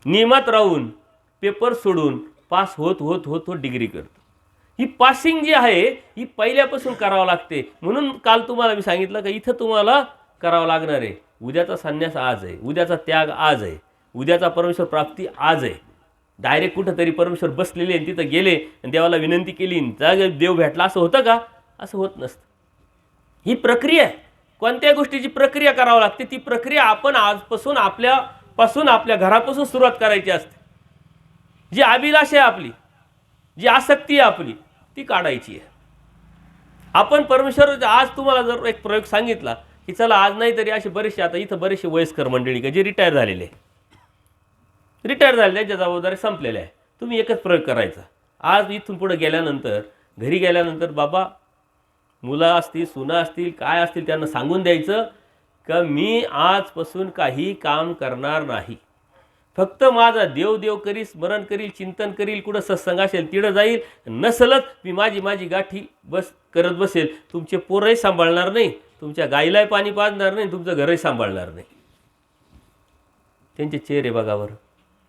नियमात राहून, पेपर सोडून पास होत होत होत होत डिग्री करतो. ही पासिंग जी आहे ही पहिल्यापासून करावं लागते. म्हणून काल तुम्हाला मी सांगितलं का इथं तुम्हाला करावं लागणार आहे. उद्याचा संन्यास आज आहे, उद्याचा त्याग आज आहे, उद्याचा परमेश्वर प्राप्ती आज आहे. डायरेक्ट कुठं तरी परमेश्वर बसलेले आणि तिथं गेले आणि देवाला विनंती केली जागे देव भेटला असं होतं का? असं होत नसतं. ही प्रक्रिया आहे. कोणत्या गोष्टीची प्रक्रिया करावं लागते, ती प्रक्रिया आपण आजपासून आपल्या घरापासून सुरुवात करायची असते. जी अभिलाषा आहे आपली, जी आसक्ती आहे आपली, ती काढायची आहे. आपण परमेश्वर आज तुम्हाला जर एक प्रयोग सांगितला की चला आज नाही तरी असे बरेचसे, आता इथं बरेचसे वयस्कर मंडळी का जे रिटायर झालेले त्यांच्या जबाबदारी संपलेल्या आहे. तुम्ही एकच प्रयोग करायचा. आज इथून पुढे गेल्यानंतर, घरी गेल्यानंतर बाबा मुलं असतील, सुना असतील, काय असतील, त्यांना सांगून द्यायचं का मी आजपासून काही काम करणार नाही. फक्त माझा देव करील, स्मरण करील, चिंतन करील, कुठं सत्संग असेल तिथं जाईल, नसलच मी माझी गाठी करत बसेल. तुमचे पोरही सांभाळणार नाही, तुमच्या गाईलाही पाणी पाजणार नाही, तुमचं घरही सांभाळणार नाही. त्यांचे चेहरे बघावर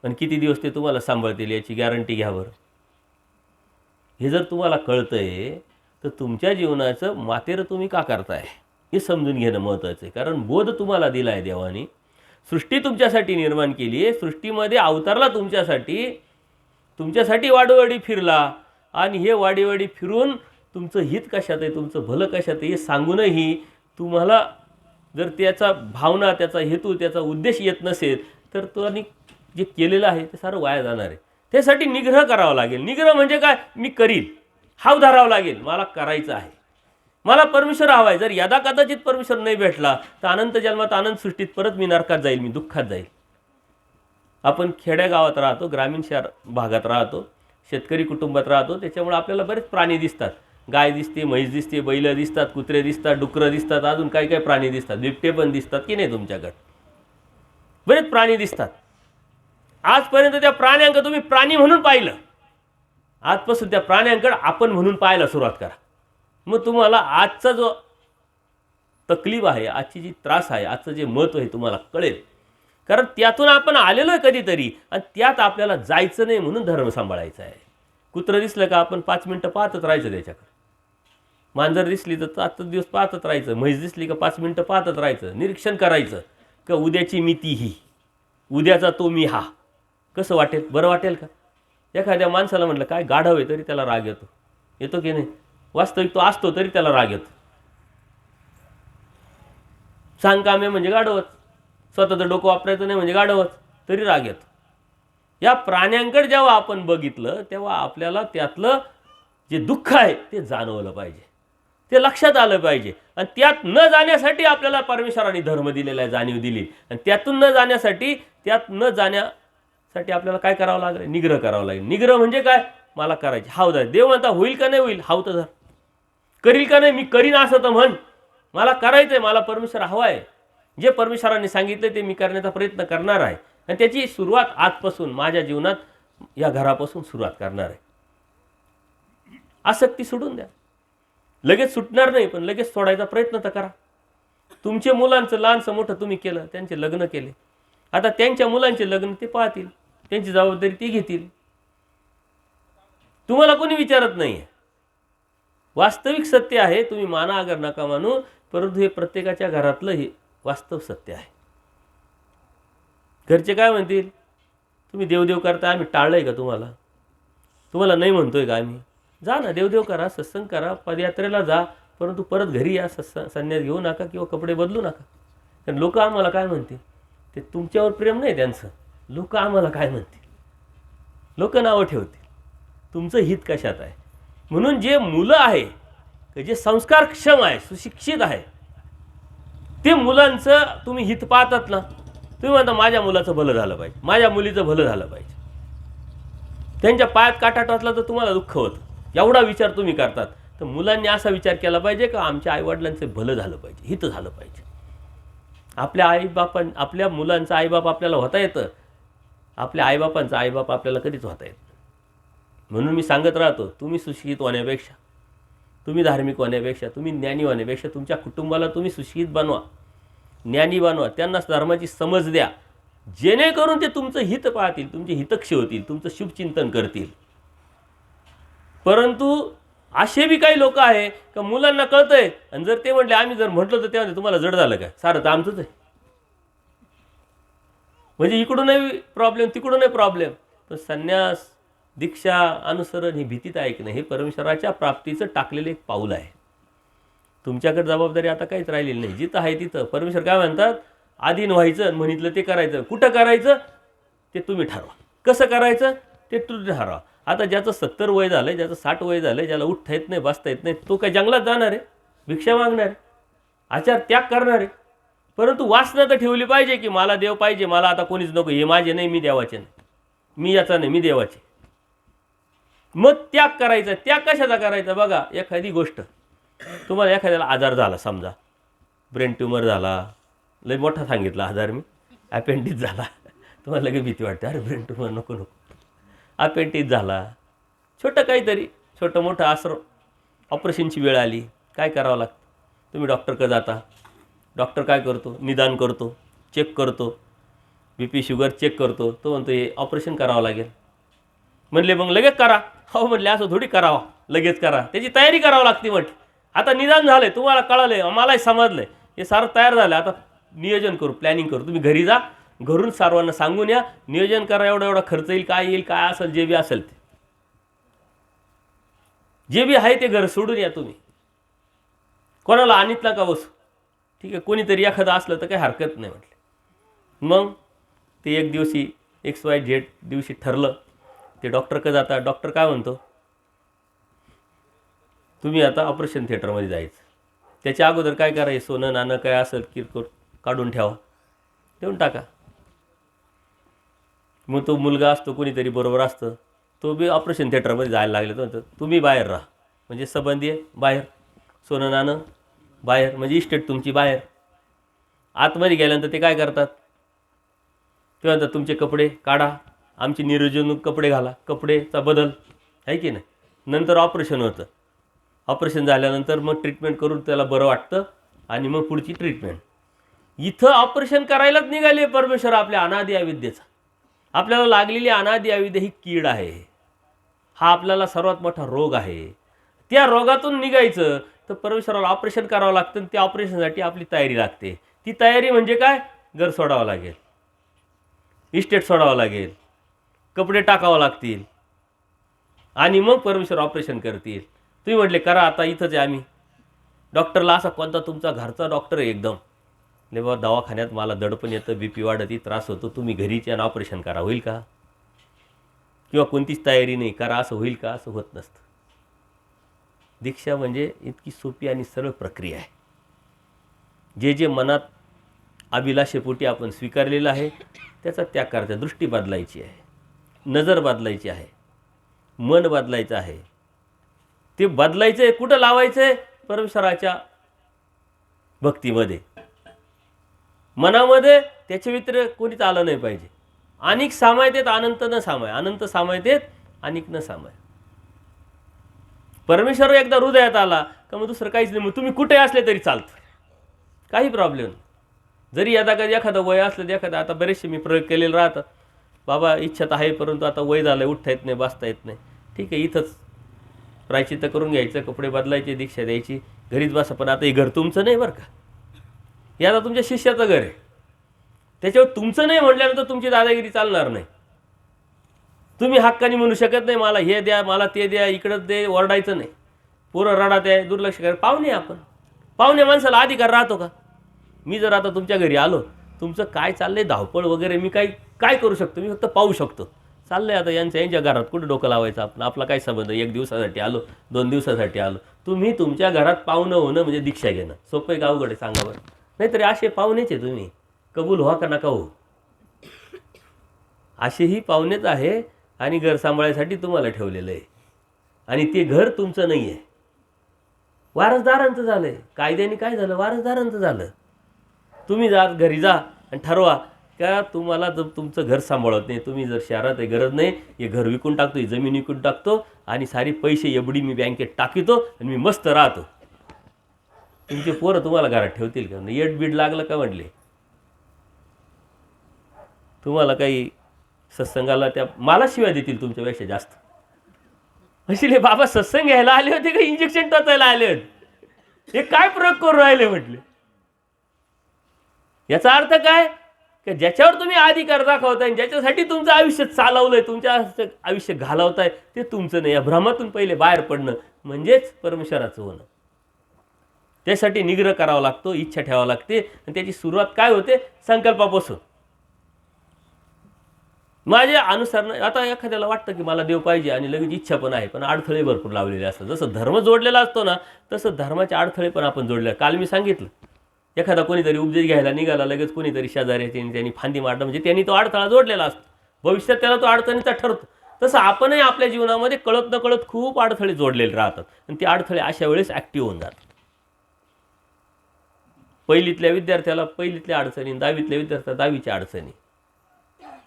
आणि किती दिवस ते तुम्हाला सांभाळतील याची गॅरंटी घ्यावर. हे जर तुम्हाला कळतंय तर तुमच्या जीवनाचं मातेरं तुम्ही का करताय हे समजून घेणं महत्त्वाचं आहे. कारण बोध तुम्हाला दिला आहे देवाने, सृष्टी तुमच्यासाठी निर्माण केली आहे, सृष्टीमध्ये अवतारला तुमच्यासाठी वाडीवाडी फिरला आणि हे वाडीवाडी फिरून तुमचं हित कशात आहे, तुमचं भलं कशात आहे हे सांगूनही तुम्हाला जर त्याचा भावना, त्याचा हेतू, त्याचा उद्देश येत नसेल तर तो जे केलेलं आहे ते सारं वाया जाणार आहे. त्यासाठी निग्रह करावा लागेल. निग्रह म्हणजे काय? मी करील, हाव धरावं लागेल, मला करायचं आहे, मला परमेश्वर हवा आहे. जर यदा कदाचित परमेश्वर नाही भेटला तर अनंत जन्मात अनंत सृष्टीत परत मी नरकात जाईल, मी दुःखात जाईल. आपण खेड्यागावात राहतो, ग्रामीण शहर भागात राहतो, शेतकरी कुटुंबात राहतो, त्याच्यामुळे आपल्याला बरेच प्राणी दिसतात. गाय दिसते, म्हैस दिसते, बैल दिसतात, कुत्रे दिसतात, डुकरं दिसतात, अजून काही काही प्राणी दिसतात, बिबटे पण दिसतात की नाही तुमच्याकडे? बरेच प्राणी दिसतात. आजपर्यंत त्या प्राण्यांकडे तुम्ही प्राणी म्हणून पाहिलं, आजपासून त्या प्राण्यांकडे आपण म्हणून पाहायला सुरुवात करा. मग तुम्हाला आजचा जो तकलीफ आहे, आजची जी त्रास आहे, आजचं जे महत्त्व आहे तुम्हाला कळेल. कारण त्यातून आपण आलेलो आहे कधीतरी आणि त्यात आपल्याला जायचं नाही म्हणून धर्म सांभाळायचा आहे. कुत्रं दिसलं का आपण 5 मिनटं पाहतच राहायचं त्याच्याकडे. मांजर दिसली तर 7 दिवस पाहतच राहायचं. म्हैस दिसली का 5 मिनटं पाहतच राहायचं. निरीक्षण करायचं का उद्याची मी ती ही, उद्याचा तो मी हा. कसं वाटेल? बरं वाटेल का? एखाद्या माणसाला म्हटलं काय गाढव आहे तरी त्याला राग येतो की नाही? वास्तविक तो असतो तरी त्याला राग येतो. सांगकामे म्हणजे गाढवच, स्वतःचं डोकं वापरायचं नाही म्हणजे गाढवच, तरी राग येतो. या प्राण्यांकडे जेव्हा आपण बघितलं तेव्हा आपल्याला त्यातलं जे दुःख आहे ते जाणवलं पाहिजे, ते लक्षात आलं पाहिजे. आणि त्यात न जाण्यासाठी आपल्याला परमेश्वराने धर्म दिलेला आहे, जाणीव दिली. आणि त्यातून न जाण्यासाठी आपल्याला काय करावं लागेल? निग्रह करावं लागेल. निग्रह म्हणजे काय? मला करायचे, हाव धर. देव म्हणता होईल का नाही होईल, हाव तर धर. करील का नाही, मी करीन असं तर म्हण. मला करायचं आहे, मला परमेश्वर हवा आहे. जे परमेश्वराने सांगितलं ते मी करण्याचा प्रयत्न करणार आहे. आणि त्याची सुरुवात आजपासून माझ्या जीवनात या घरापासून सुरुवात करणार आहे. आसक्ती सोडून द्या. लगेच सुटणार नाही, पण लगेच सोडायचा प्रयत्न तर करा. तुमच्या मुलांचं लहानसं मोठं तुम्ही केलं, त्यांचे लग्न केले, आता त्यांच्या मुलांचे लग्न ते पाहतील, त्यांची जबाबदारी ते घेतील. तुम्हाला कोणी विचारत नाही आहे. वास्तविक सत्य आहे, तुम्ही माना अगर नका मानू, परंतु हे प्रत्येकाच्या घरातलं हे वास्तव सत्य आहे. घरचे काय म्हणतील? तुम्ही देवदेव करता, आम्ही टाळलं आहे का तुम्हाला? तुम्हाला नाही म्हणतोय का आम्ही? जा ना, देवदेव करा, सत्संग करा, पदयात्रेला जा, परंतु परत घरी या, संन्यास घेऊ नका किंवा कपडे बदलू नका. कारण लोक आम्हाला काय म्हणतील? ते तुमच्यावर प्रेम नाही त्यांचं, लोक आम्हाला काय म्हणतील? लोक नावं ठेवतील. तुमचं हित कशात आहे? म्हणून जे मुलं आहे, जे संस्कारक्षम आहे, सुशिक्षित आहे, ते मुलांचं तुम्ही हित पाहतात ना. तुम्ही म्हणता माझ्या मुलाचं भलं झालं पाहिजे, माझ्या मुलीचं भलं झालं पाहिजे. त्यांच्या पायात काटा टोचला तर तुम्हाला दुःख होतं, एवढा विचार तुम्ही करतात. तर मुलांनी असा विचार केला पाहिजे का आमच्या आईवडिलांचं भलं झालं पाहिजे, हित झालं पाहिजे. आपल्या मुलांचं आईबाप आपल्याला होता येतं, आपल्या आईबापांचं आईबाप आपल्याला कधीच होता येत. म्हणून मी सांगत राहतो, तुम्ही सुशिक्षित होण्यापेक्षा, तुम्ही धार्मिक होण्यापेक्षा, तुम्ही ज्ञानी होण्यापेक्षा तुमच्या कुटुंबाला तुम्ही सुशिक्षित बनवा, ज्ञानी बनवा, त्यांना धर्माची समज द्या, जेणेकरून ते तुमचं हित पाहतील, तुमचे हितक्षे होतील, तुमचं शुभचिंतन करतील. परंतु असे बी काही लोक आहे का मुलांना कळतंय, आणि जर ते म्हटले आम्ही जर म्हटलं तर तेव्हा तुम्हाला जड झालं काय, सारं तर आमचंच आहे. म्हणजे इकडूनही प्रॉब्लेम तिकडूनही प्रॉब्लेम. पण संन्यास, दीक्षा, अनुसरण ही भीतीत ऐकणं हे परमेश्वराच्या प्राप्तीचं टाकलेलं एक पाऊल आहे. तुमच्याकडे जबाबदारी आता काहीच राहिलेली नाही. जिथं आहे तिथं परमेश्वर काय म्हणतात, आधीन व्हायचं, म्हणितलं ते करायचं. कुठं करायचं ते तुम्ही ठरवा, कसं करायचं ते तुम्ही ठरवा. आता ज्याचं 70 वय झालं, ज्याचं 60 वय झालं, ज्याला उठता येत नाही, बसता येत नाही, तो काय जंगलात जाणार आहे, भिक्षा मागणार आहे, आचार त्याग करणार आहे? परंतु वासना तर ठेवली पाहिजे की मला देव पाहिजे, मला आता कोणीच नको, हे माझे नाही, मी देवाचे नाही, मी याचा नाही, मी देवाचे. मग त्याग करायचा. त्याग कशाचा करायचा? बघा, एखादी गोष्ट तुम्हाला, एखाद्याला आजार झाला, समजा ब्रेन ट्यूमर झाला, लय मोठा सांगितला आजार मी, अपेंडिस झाला, तुम्हाला लगेच भीती वाटते, अरे ब्रेन ट्यूमर नको नको. अपेंडिस झाला, छोटं काहीतरी, छोटं मोठं असं ऑपरेशनची वेळ आली, काय करावं लागतं? तुम्ही डॉक्टरकडे जाता, डॉक्टर काय करतो? निदान करतो, चेक करतो, BP शुगर चेक करतो. तो म्हणतो हे ऑपरेशन करावं लागेल. म्हणले मग लगेच करा. हो म्हणले, असं थोडी करावं, लगेच करा, त्याची तयारी करावं लागते. म्हटलं आता निदान झालं आहे, तुम्हाला कळलं आहे, मलाही समजलं आहे, हे सारं तयार झालं, आता नियोजन करू, प्लॅनिंग करू. तुम्ही घरी जा, घरून सर्वांना सांगून या, नियोजन करा, एवढा एवढा खर्च येईल, काय येईल, काय असेल, जे बी असेल ते, जे बी आहे ते घर सोडून या. तुम्ही कोणाला आणीत नका बसू, ठीक आहे? कोणीतरी एखादं असलं तर काही हरकत नाही. म्हटलं मग ते एक दिवशी XYZ दिवशी ठरलं, ते डॉक्टरकडे जाता. डॉक्टर काय म्हणतो, तुम्ही आता ऑपरेशन थिएटरमध्ये जायचं. त्याच्या अगोदर काय करायचं, सोनं नाणं काय असेल किरकोळ काढून ठेवा, देऊन टाका. मग तो मुलगा असतो, कोणीतरी बरोबर असतं, तो बी ऑपरेशन थिएटरमध्ये जायला लागले. तो म्हणतो तुम्ही बाहेर राहा, म्हणजे संबंधी आहे बाहेर, सोनं नाणं बाहेर, म्हणजे इस्टेट तुमची बाहेर. आतमध्ये गेल्यानंतर ते काय करतात, ते म्हणतात तुमचे कपडे काढा, आमची निर्जनूक कपडे घाला, कपडेचा बदल आहे की नाही. नंतर ऑपरेशन होतं, ऑपरेशन झाल्यानंतर मग ट्रीटमेंट करून त्याला बरं वाटतं, आणि मग पुढची ट्रीटमेंट. इथं ऑपरेशन करायलाच निघाले परमेश्वर आपल्या अनादि अविद्येचा. आपल्याला लागलेली अनादि अविद्या ही कीड आहे, हा आपल्याला सर्वात मोठा रोग आहे. त्या रोगातून निघायचं तर परमेश्वराला ऑपरेशन करावं लागतं, आणि त्या ऑपरेशनसाठी आपली तयारी लागते. ती तयारी म्हणजे काय, घर सोडावं लागेल, इस्टेट सोडावं लागेल, कपडे टाकावं लागतील, आणि मग परमेश्वर ऑपरेशन करतील. तुम्ही म्हटले करा, आता इथंच आहे आम्ही. डॉक्टरला असा कोणता तुमचा घरचा डॉक्टर आहे एकदम, नाही बाबा दवाखान्यात मला दडपण येतं, BP वाढती, त्रास होतो, तुम्ही घरीच आणि ऑपरेशन करा, होईल का? किंवा कोणतीच तयारी नाही, करा, असं होईल का? असं होत नसतं. दीक्षा म्हणजे इतकी सोपी आणि सरळ प्रक्रिया आहे. जे जे मनात अभिलाषेपोटी आपण स्वीकारलेलं आहे त्याचा त्याग करायचा. दृष्टी बदलायची आहे, नजर बदलायची आहे, मन बदलायचं आहे. ते बदलायचं आहे कुठं लावायचं आहे? परमेश्वराच्या भक्तीमध्ये, मनामध्ये. त्याच्या व्यतिरिक्त कोणीच आलं नाही पाहिजे. अनेक सामायतेत अनंत न सामाय, अनंत सामायतेत अनेक न सामाय. परमेश्वर एकदा हृदयात आला का मग दुसरं काहीच नाही. मग तुम्ही कुठे असले तरी चालतं, काही प्रॉब्लेम नाही. जरी आता कधी एखादं वय असलं, एखादं, आता बरेचसे मी प्रयोग केलेले राहतात, बाबा इच्छा तर आहे परंतु आता वय झालं, उठता येत नाही, बसता येत नाही, ठीक आहे, इथंच प्रायश्चित्त करून घ्यायचं, कपडे बदलायचे, दीक्षा द्यायची, घरीच बसा. पण आता हे घर तुमचं नाही बरं का, हे आता तुमच्या शिष्याचं घर आहे. त्याच्यावर तुमचं नाही म्हटल्यानंतर तुमची दादागिरी चालणार नाही. तुम्ही हक्काने म्हणू शकत नाही मला हे द्या मला ते द्या इकडं दे, ओरडायचं नाही. पोरं रडात आहे दुर्लक्ष करायचं. पाहुणे आपण पाहुणे माणसाला अधिकार राहतो का? मी जर आता तुमच्या घरी आलो, तुमचं काय चाललंय धावपळ वगैरे मी काय करू शकतो? मी फक्त पाहू शकतो. चाललंय आता यांच्या घरात कुठं डोकं लावायचं आपण? आपला काय संबंध? 1 दिवसासाठी आलो, 2 दिवसासाठी आलो. तुम्ही तुमच्या घरात पाहुणं होणं म्हणजे दीक्षा घेणं. सोपं आहे का अवघड आहे सांगा बरं? नाहीतरी असे पाहुणेच आहे तुम्ही, कबूल व्हा का नका हो. असेही पाहुणेच आहे आणि घर सांभाळायसाठी तुम्हाला ठेवलेलं आहे आणि ते घर तुमचं नाही आहे, वारसदारांचं झालं आहे. कायद्याने काय झालं? वारसदारांचं झालं. तुम्ही घरी जा आणि ठरवा का तुम्हाला जर तुमचं घर सांभाळत नाही, तुम्ही जर शहरात आहे गरज नाही, हे घर विकून टाकतो, ही जमीन विकून टाकतो आणि सारी पैसे एवढी मी बँकेत टाकितो आणि मी मस्त राहतो. तुमचे पोरं तुम्हाला घरात ठेवतील का? येड बीड लागलं का म्हटले? तुम्हाला काही सत्संगाला त्या मला शिवाय देतील तुमच्यापेक्षा जास्त. अशी बाबा सत्संग घ्यायला आले होते का इंजेक्शन टोचायला आले होते? हे काय प्रयोग करून राहिले म्हटले? याचा अर्थ काय की ज्याच्यावर तुम्ही अधिकार दाखवताय, ज्याच्यासाठी तुमचं आयुष्य चालवलंय, तुमच्या आयुष्य घालवताय, ते तुमचं नाही. या भ्रमातून पहिले बाहेर पडणं म्हणजेच परमेश्वराचं होणं. त्यासाठी निग्रह करावा लागतो, इच्छा ठेवावी लागते आणि त्याची सुरुवात काय होते? संकल्पापासून. माझ्या अनुसार आता एखाद्याला वाटतं की मला देव पाहिजे आणि लगेच इच्छा पण आहे, पण अडथळे भरपूर लावलेले असतात. जसं धर्म जोडलेला असतो ना, तसं धर्माचे अडथळे पण आपण जोडले. काल मी सांगितलं, एखादा कोणीतरी उपदेश घ्यायला निघाला, लगेच कोणीतरी शेजाऱ्याची त्यांनी फांदी मारलं म्हणजे त्यांनी तो अडथळा जोडलेला असतो. भविष्यात त्याला तो अडचणीचा ठरतो. तसं आपणही आपल्या जीवनामध्ये कळत नकळत खूप अडथळे जोडलेले राहतात आणि ते अडथळे अशा वेळेस ॲक्टिव्ह होऊन जातात. पहिलीतल्या विद्यार्थ्याला पहिलीतल्या अडचणी, 10वीतल्या विद्यार्थ्याला 10वीच्या अडचणी.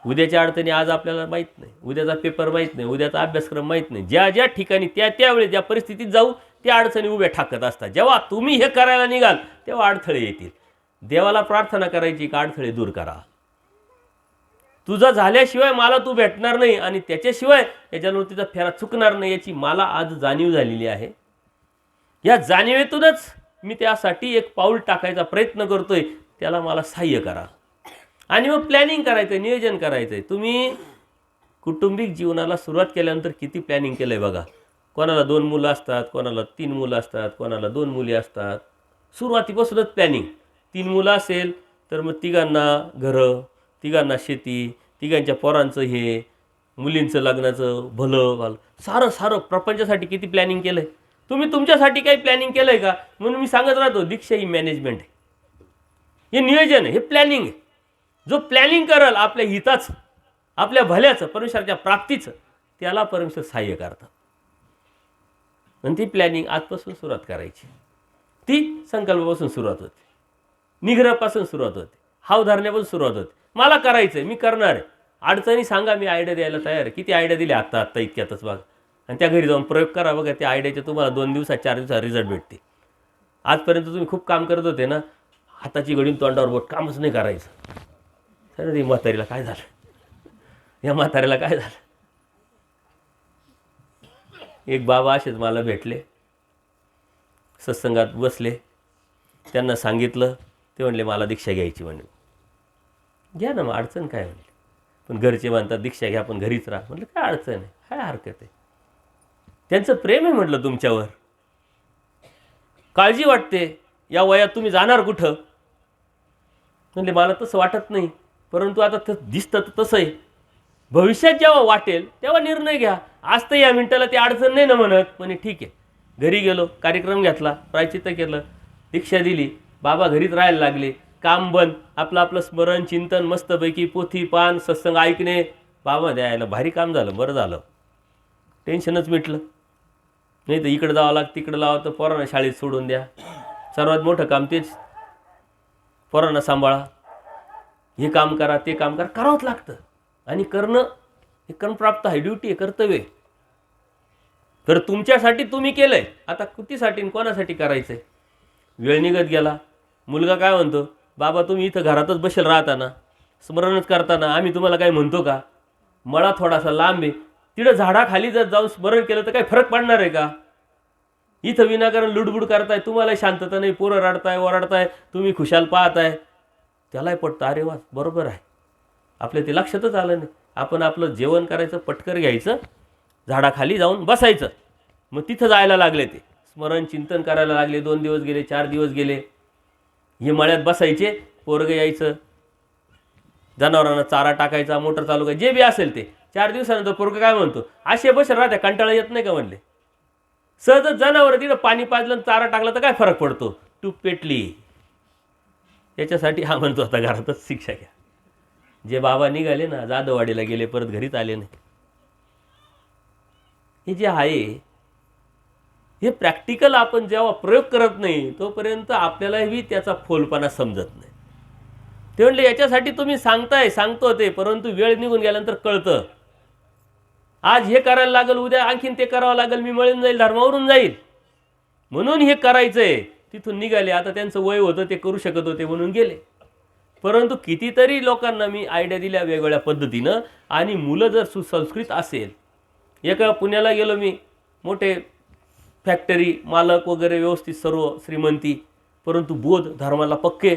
उद्याच्या अडचणी आज आपल्याला माहीत नाही, उद्याचा पेपर माहीत नाही, उद्याचा अभ्यासक्रम माहीत नाही. ज्या ठिकाणी त्यावेळेस ज्या परिस्थितीत जाऊ त्या अडचणी उभ्या ठाकत असतात. जेव्हा तुम्ही हे करायला निघाल तेव्हा अडथळे येतील. देवाला प्रार्थना करायची का अडथळे दूर करा. तुझं झाल्याशिवाय मला तू भेटणार नाही आणि त्याच्याशिवाय याच्यावर तिचा फेरा चुकणार नाही याची मला आज जाणीव झालेली आहे. या जाणीवेतूनच मी त्यासाठी एक पाऊल टाकायचा प्रयत्न करतोय. त्याला मला सहाय्य करा आणि मग प्लॅनिंग करायचं, नियोजन करायचं आहे. तुम्ही कौटुंबिक जीवनाला सुरुवात केल्यानंतर किती प्लॅनिंग केलं आहे बघा. कोणाला 2 मुलं असतात, कोणाला 3 मुलं असतात, कोणाला 2 मुली असतात. सुरुवातीपासूनच प्लॅनिंग. 3 मुलं असेल तर मग तिघांना घरं, तिघांना शेती, तिघांच्या पोरांचं हे, मुलींचं लग्नाचं भलं सारं प्रपंचासाठी किती प्लॅनिंग केलं आहे. तुम्ही तुमच्यासाठी काही प्लॅनिंग केलं आहे का? म्हणून मी सांगत राहतो, दीक्षा ही मॅनेजमेंट आहे, हे नियोजन आहे, हे प्लॅनिंग आहे. जो प्लॅनिंग करल आपल्या हिताचं, आपल्या भल्याचं, परमेश्वराच्या प्राप्तीचं, त्याला परमेश्वर सहाय्य करतात. आणि ती प्लॅनिंग आजपासून सुरुवात करायची. ती संकल्पापासून सुरुवात होते, निग्रहापासून सुरुवात होते, हाव धरण्यापासून सुरुवात होते. मला करायचं आहे, मी करणार आहे. अडचणी सांगा, मी आयडिया द्यायला तयार आहे. किती आयडिया दिली आत्ता इतक्यातच बघा. आणि त्या घरी जाऊन प्रयोग करा बघा. त्या आयडियाचे तुम्हाला 2 दिवसात 4 दिवसात रिझल्ट भेटते. आजपर्यंत तुम्ही खूप काम करत होते ना, हाताची घडीन तोंडावर बोट, कामच नाही करायचं. सर ती म्हातारीला काय झालं, या म्हाताऱ्याला काय झालं. एक बाबा असेच मला भेटले, सत्संगात बसले, त्यांना सांगितलं. ते म्हणले मला दीक्षा घ्यायची. म्हणे घ्या ना, मग अडचण काय म्हणले. पण घरचे म्हणतात दीक्षा घ्या पण घरीच राहा. म्हटलं काय अडचण आहे, काय हरकत आहे. त्यांचं प्रेम आहे म्हटलं तुमच्यावर, काळजी वाटते. या वयात तुम्ही जाणार कुठं. म्हणले मला तसं वाटत नाही, परंतु आता दिसतं तर तसं आहे. भविष्यात जेव्हा वाटेल तेव्हा निर्णय घ्या. आज तर या मिनिटाला ती अडचण नाही ना म्हणत. म्हणे ठीक आहे. घरी गेलो, कार्यक्रम घेतला, प्रायश्चित्त केलं, दीक्षा दिली. बाबा घरीच राहायला लागले. काम बंद, आपलं स्मरण चिंतन मस्तपैकी, पोथी पान सत्संग ऐकणे. बाबा द्यायला भारी काम झालं, बरं झालं, टेन्शनच मिटलं. नाही तर इकडं जावं लागतं, तिकडं लावं, तर पोरांना शाळेत सोडून द्या. सर्वात मोठं काम तेच, पोरांना सांभाळा, हे काम करा, ते काम करा, करावंच लागतं. आणि करणं हे कर्मप्राप्त आहे, ड्युटी आहे, कर्तव्य आहे. तर तुमच्यासाठी तुम्ही केलं आहे, आता कुठीसाठी कोणासाठी करायचं आहे. वेळ निघत गेला. मुलगा काय म्हणतो, बाबा तुम्ही इथं घरातच बसेल राहताना, स्मरणच करताना, आम्ही तुम्हाला काय म्हणतो का. मळा थोडासा लांब आहे, तिथं झाडाखाली जर जाऊन स्मरण केलं तर काही फरक पडणार आहे का. इथं विनाकारण लुडबुड करताय, तुम्हाला शांतता नाही, पोरं रडताय ओरडताय, तुम्ही खुशाल पाहताय. त्यालाही पडतं, अरे वा बरोबर आहे, आपल्या ते लक्षातच आलं नाही. आपण आपलं जेवण करायचं, पटकर घ्यायचं, झाडाखाली जाऊन बसायचं. मग तिथं जायला लागले ते स्मरण चिंतन करायला लागले. 2 दिवस गेले, 4 दिवस गेले. हे मळ्यात बसायचे, पोरगं यायचं, जनावरांना चारा टाकायचा, मोटर चालू करायची, जे बी असेल ते. 4 दिवसानंतर पोरगं काय म्हणतो, असे बस राहत्या, कंटाळा येत नाही का म्हणले. सहजच जनावर तिथं पाणी पाजलं, चारा टाकला तर काय फरक पडतो, तूप पेटली. याच्यासाठी हा म्हणतो आता घरातच शिक्षा घ्या. जे बाबा निघाले ना, जाधववाडीला गेले, परत घरीच आले नाही. हे जे आहे हे प्रॅक्टिकल आपण जेव्हा प्रयोग करत नाही तोपर्यंत आपल्यालाही त्याचा फोलपणा समजत नाही. ते म्हणले याच्यासाठी तुम्ही सांगतो ते, परंतु वेळ निघून गेल्यानंतर कळतं. आज हे करायला लागेल, उद्या आणखीन ते करावं लागेल, मी मळून जाईल, धर्मावरून जाईल, म्हणून हे करायचंय. तिथून निघाले. आता त्यांचं वय होतं, ते करू शकत होते म्हणून गेले. परंतु कितीतरी लोकांना मी आयडिया दिल्या वेगवेगळ्या पद्धतीनं. आणि मुलं जर सुसंस्कृत असेल, एका पुण्याला गेलो मी, मोठे फॅक्टरी मालक वगैरे व्यवस्थित सर्व श्रीमंती, परंतु बोध धर्माला पक्के.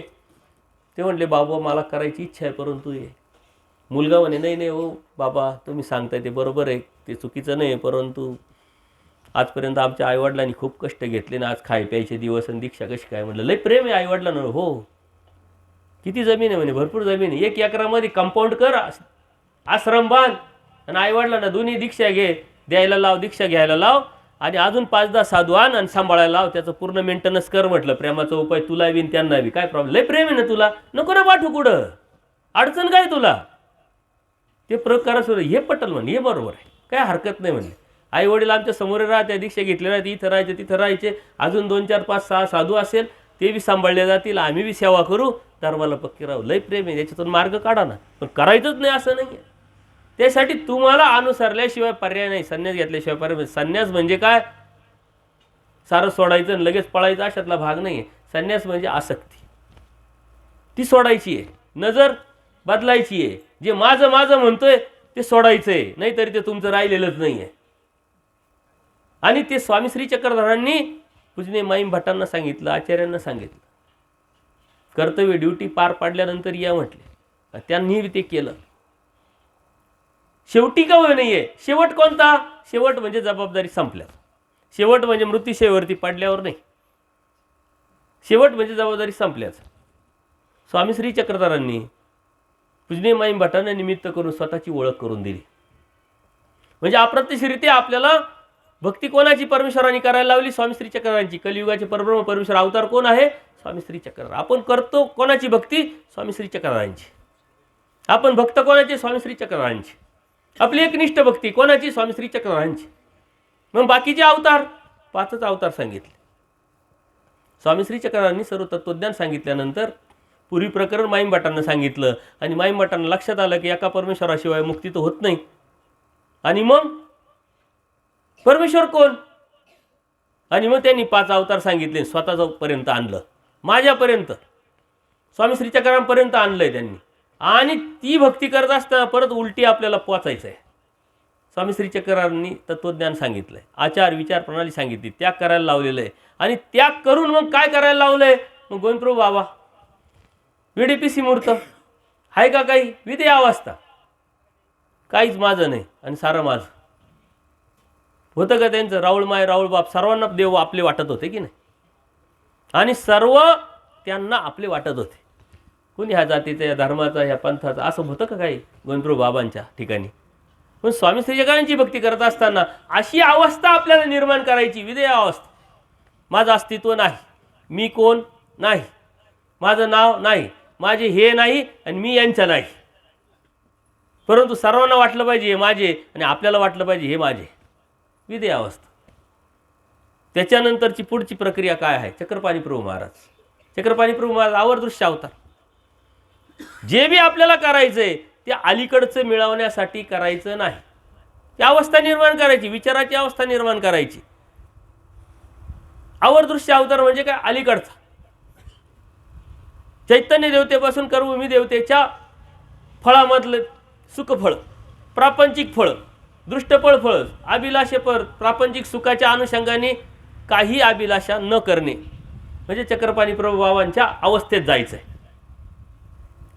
ते म्हणले बाबा मला करायची इच्छा आहे, परंतु हे मुलगा म्हणे नाही हो बाबा, तुम्ही सांगताय ते बरोबर आहे, ते चुकीचं नाही, परंतु आजपर्यंत आमच्या आईवडिलांनी खूप कष्ट घेतले ना, आज खाय प्यायचे दिवस आणि दीक्षा कशी काय. म्हणलं लय प्रेम आहे आईवडिलांना. हो, किती जमीन आहे म्हणे, भरपूर जमीन आहे, 1 एकरामध्ये कंपाऊंड कर, आश्रम बांध, आणि आईवडिलांना दोन्ही दीक्षा द्यायला लाव, दीक्षा घ्यायला लाव, आणि अजून 5-10 साधू आण आणि सांभाळायला लाव, त्याचं पूर्ण मेंटेनन्स कर. म्हटलं प्रेमाचा उपाय तुला बी त्यांना बी, काय प्रॉब्लेम, लय प्रेम आहे ना तुला, नको ना पाठवू कुठं, अडचण काय तुला, ते प्रकार सुरू. हे पटल म्हणे, हे बरोबर आहे, काय हरकत नाही म्हणले. आई वडील आमच्या समोर राहत्या, दीक्षा घेतले राहते, इथं राहायचे तिथं राहायचे, अजून 2, 4, 5, 6 साधू असेल, ते बी सांभाळले जातील, आम्ही बी सेवा करू, धर्माला पक्के राहू. लय प्रेम आहे, याच्यातून मार्ग काढा ना, पण करायचंच नाही असं नाही. त्यासाठी तुम्हाला अनुसरल्याशिवाय पर्याय नाही, संन्यास घेतल्याशिवाय पर्याय. संन्यास म्हणजे काय, सारं सोडायचं आणि लगेच पळायचं अशातला भाग नाही आहे. संन्यास म्हणजे आसक्ती, ती सोडायची आहे, नजर बदलायची आहे. जे माझं माझं म्हणतोय ते सोडायचं आहे, नाहीतरी ते तुमचं राहिलेलंच नाही आहे. आणि ते स्वामी श्री चक्रधरांनी पूजनीय माईम भट्टांना सांगितलं, आचार्यांना सांगितलं, कर्तव्य ड्युटी पार पाडल्यानंतर या म्हटले, त्यांनी ते केलं. शेवटी का होय नाही आहे, शेवट कोणता, शेवट म्हणजे जबाबदारी संपल्यावर, शेवट म्हणजे मृत्यूशयेवरती पडल्यावर नाही, शेवट म्हणजे जबाबदारी संपल्याच. स्वामी श्री चक्रधरांनी पूजनीय माईम भट्टांना निमित्त करून स्वतःची ओळख करून दिली. म्हणजे अप्रत्यक्षरित्या आपल्याला भक्ती कोणाची परमेश्वरांनी करायला लावली, स्वामी श्री चक्रधरांची. कलियुगाचे परब्रह्म परमेश्वर अवतार कोण आहे, स्वामी श्री चक्रधर. आपण करतो कोणाची भक्ती, स्वामी श्री चक्रधरांची. आपण भक्त कोणाचे, स्वामी श्री चक्रधरांची. आपली एकनिष्ठ भक्ती कोणाची, स्वामी श्री चक्रधरांची. मग बाकीचे अवतार 5च अवतार सांगितले. स्वामी श्री चक्रधरांनी सर्व तत्वज्ञान सांगितल्यानंतर पूर्वी प्रकरण माईम भट्टांना सांगितलं, आणि माईम भट्टांना लक्षात आलं की एका परमेश्वराशिवाय मुक्ती तर होत नाही. आणि मग परमेश्वर कोण, आणि मग त्यांनी 5 अवतार सांगितले, स्वतःपर्यंत आणलं, माझ्यापर्यंत, स्वामी श्री चक्रधरांपर्यंत आणलंय त्यांनी. आणि ती भक्ती करत असताना परत उलटी आपल्याला पोचायचं आहे. स्वामी श्री चक्रधरांनी तत्वज्ञान सांगितलंय, आचार विचार प्रणाली सांगितली, त्याग करायला लावलेलं आहे. आणि त्याग करून मग काय करायला लावलंय, मग गोविंदप्रभू बाबा VDPC मूर्त आहे का, काही विधेय अवस्था, काहीच माझं नाही आणि सारं माझं होतं का त्यांचं. राऊळ माय राऊळ बाप, सर्वांना देव आपले वाटत होते की नाही, आणि सर्व त्यांना आपले वाटत होते. कोणी ह्या जातीचा, या धर्माचा, ह्या पंथाचा, असं होतं का काही गोविंदप्रभू बाबांच्या ठिकाणी. पण स्वामी श्री चक्रधरांची भक्ती करत असताना अशी अवस्था आपल्याला निर्माण करायची, विधेय अवस्था. माझं अस्तित्व नाही, मी कोण नाही, माझं नाव नाही, माझे हे नाही आणि मी यांचं नाही, परंतु सर्वांना वाटलं पाहिजे हे माझे आणि आपल्याला वाटलं पाहिजे हे माझे, विधेय अवस्था. त्याच्यानंतरची पुढची प्रक्रिया काय आहे, चक्रपाणी प्रभू महाराज. चक्रपाणी प्रभू महाराज आवर्दृश्य अवतार. जे बी आपल्याला करायचंय ते अलीकडचं मिळवण्यासाठी करायचं नाही, ती अवस्था निर्माण करायची, विचाराची अवस्था निर्माण करायची. आवर्दृश्य अवतार म्हणजे काय, अलीकडचा. चैतन्य देवतेपासून कर्मभूमी देवतेच्या फळामधलं सुखफळ, प्रापंचिक फळ, दृष्टफळ फळ, अभिलाषेपर, प्रापंचिक सुखाच्या अनुषंगाने काही अभिलाषा न करणे, म्हणजे चक्रपाणी प्रभू बाबांच्या अवस्थेत जायचं आहे.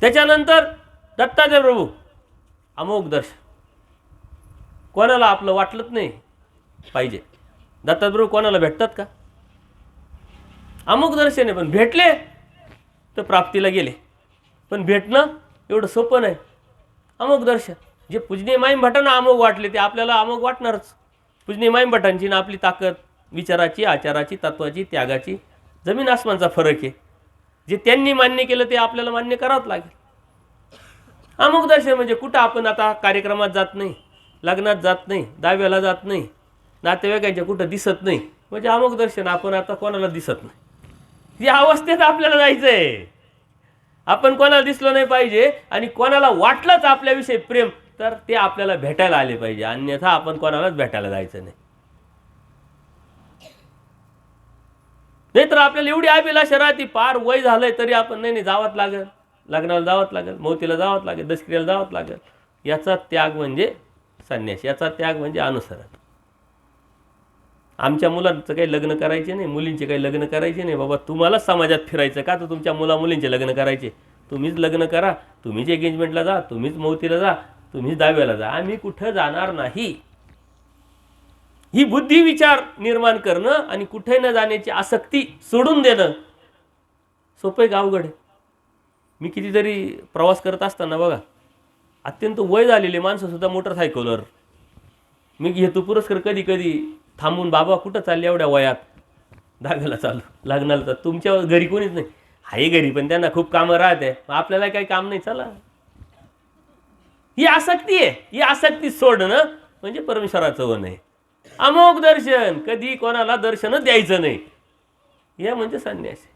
त्याच्यानंतर दत्तात्रय प्रभू अमोघ दर्शन. कोणाला आपलं वाटलंच नाही पाहिजे. दत्तात्रय कोणाला भेटतात का? अमोघ दर्शन आहे, पण भेटले तर प्राप्तीला गेले. पण भेटणं एवढं सोपं नाही. अमोघ दर्शन जे पूजनीय माईम भटांना अमोघ वाटले ते आपल्याला अमोघ वाटणारच. पूजनीय माईम भटांची ना आपली ताकद, विचाराची, आचाराची, तत्वाची, त्यागाची जमीन आसमानचा फरक आहे. जे त्यांनी मान्य केलं ते आपल्याला मान्य करावंच लागेल. अमोघ दर्शन म्हणजे कुठं आपण आता कार्यक्रमात जात नाही, लग्नात जात नाही, दाव्याला जात नाही, नातेवाईकांच्या कुठं दिसत नाही, म्हणजे अमोघ दर्शन आपण आता कोणाला दिसत नाही. या अवस्थेत आपल्याला जायचं आहे. आपण कोणाला दिसलो नाही पाहिजे आणि कोणाला वाटलंच आपल्याविषयी प्रेम तर ते आपल्याला भेटायला आले पाहिजे, अन्यथा आपण कोणालाच भेटायला जायचं नाही. नाहीतर आपल्याला एवढी अभिलाषा राहते, पार वय झालंय तरी आपण नाही जावंच लागेल, लग्नाला जावंच लागेल, मौतीला जावंच लागेल, दशक्रियाला जावंच लागेल. याचा त्याग म्हणजे संन्यास, याचा त्याग म्हणजे अनुसरण. आमच्या मुलांचं काही लग्न करायचे नाही, मुलींचे काही लग्न करायचे नाही. बाबा तुम्हाला समाजात फिरायचं का? तर तुमच्या मुलींचे लग्न करायचे, तुम्हीच लग्न करा, तुम्हीच एंगेजमेंटला जा, तुम्हीच मौतीला जा, तुम्हीच दाव्याला जा, आम्ही कुठं जाणार नाही. ही बुद्धी विचार निर्माण करणं आणि कुठे न जाण्याची आसक्ती सोडून देणं सोपं आहे का अवघड आहे? मी कितीतरी प्रवास करत असताना बघा, अत्यंत वय झालेले माणसं सुद्धा मोटरसायकलवर मी घेतो पुरस्कार कधी कधी थांबून, बाबा कुठं चालले एवढ्या वयात? दाव्याला चालू, लग्नाला तर तुमच्या घरी कोणीच नाही आहे, घरी पण त्यांना खूप कामं राहते, आपल्याला काही काम नाही, चला. ही आसक्ती आहे. ही आसक्ती सोडणं म्हणजे परमेश्वराचं वन आहे. अमोघ दर्शन, कधी कोणाला दर्शन द्यायचं नाही, हे म्हणजे संन्यास आहे.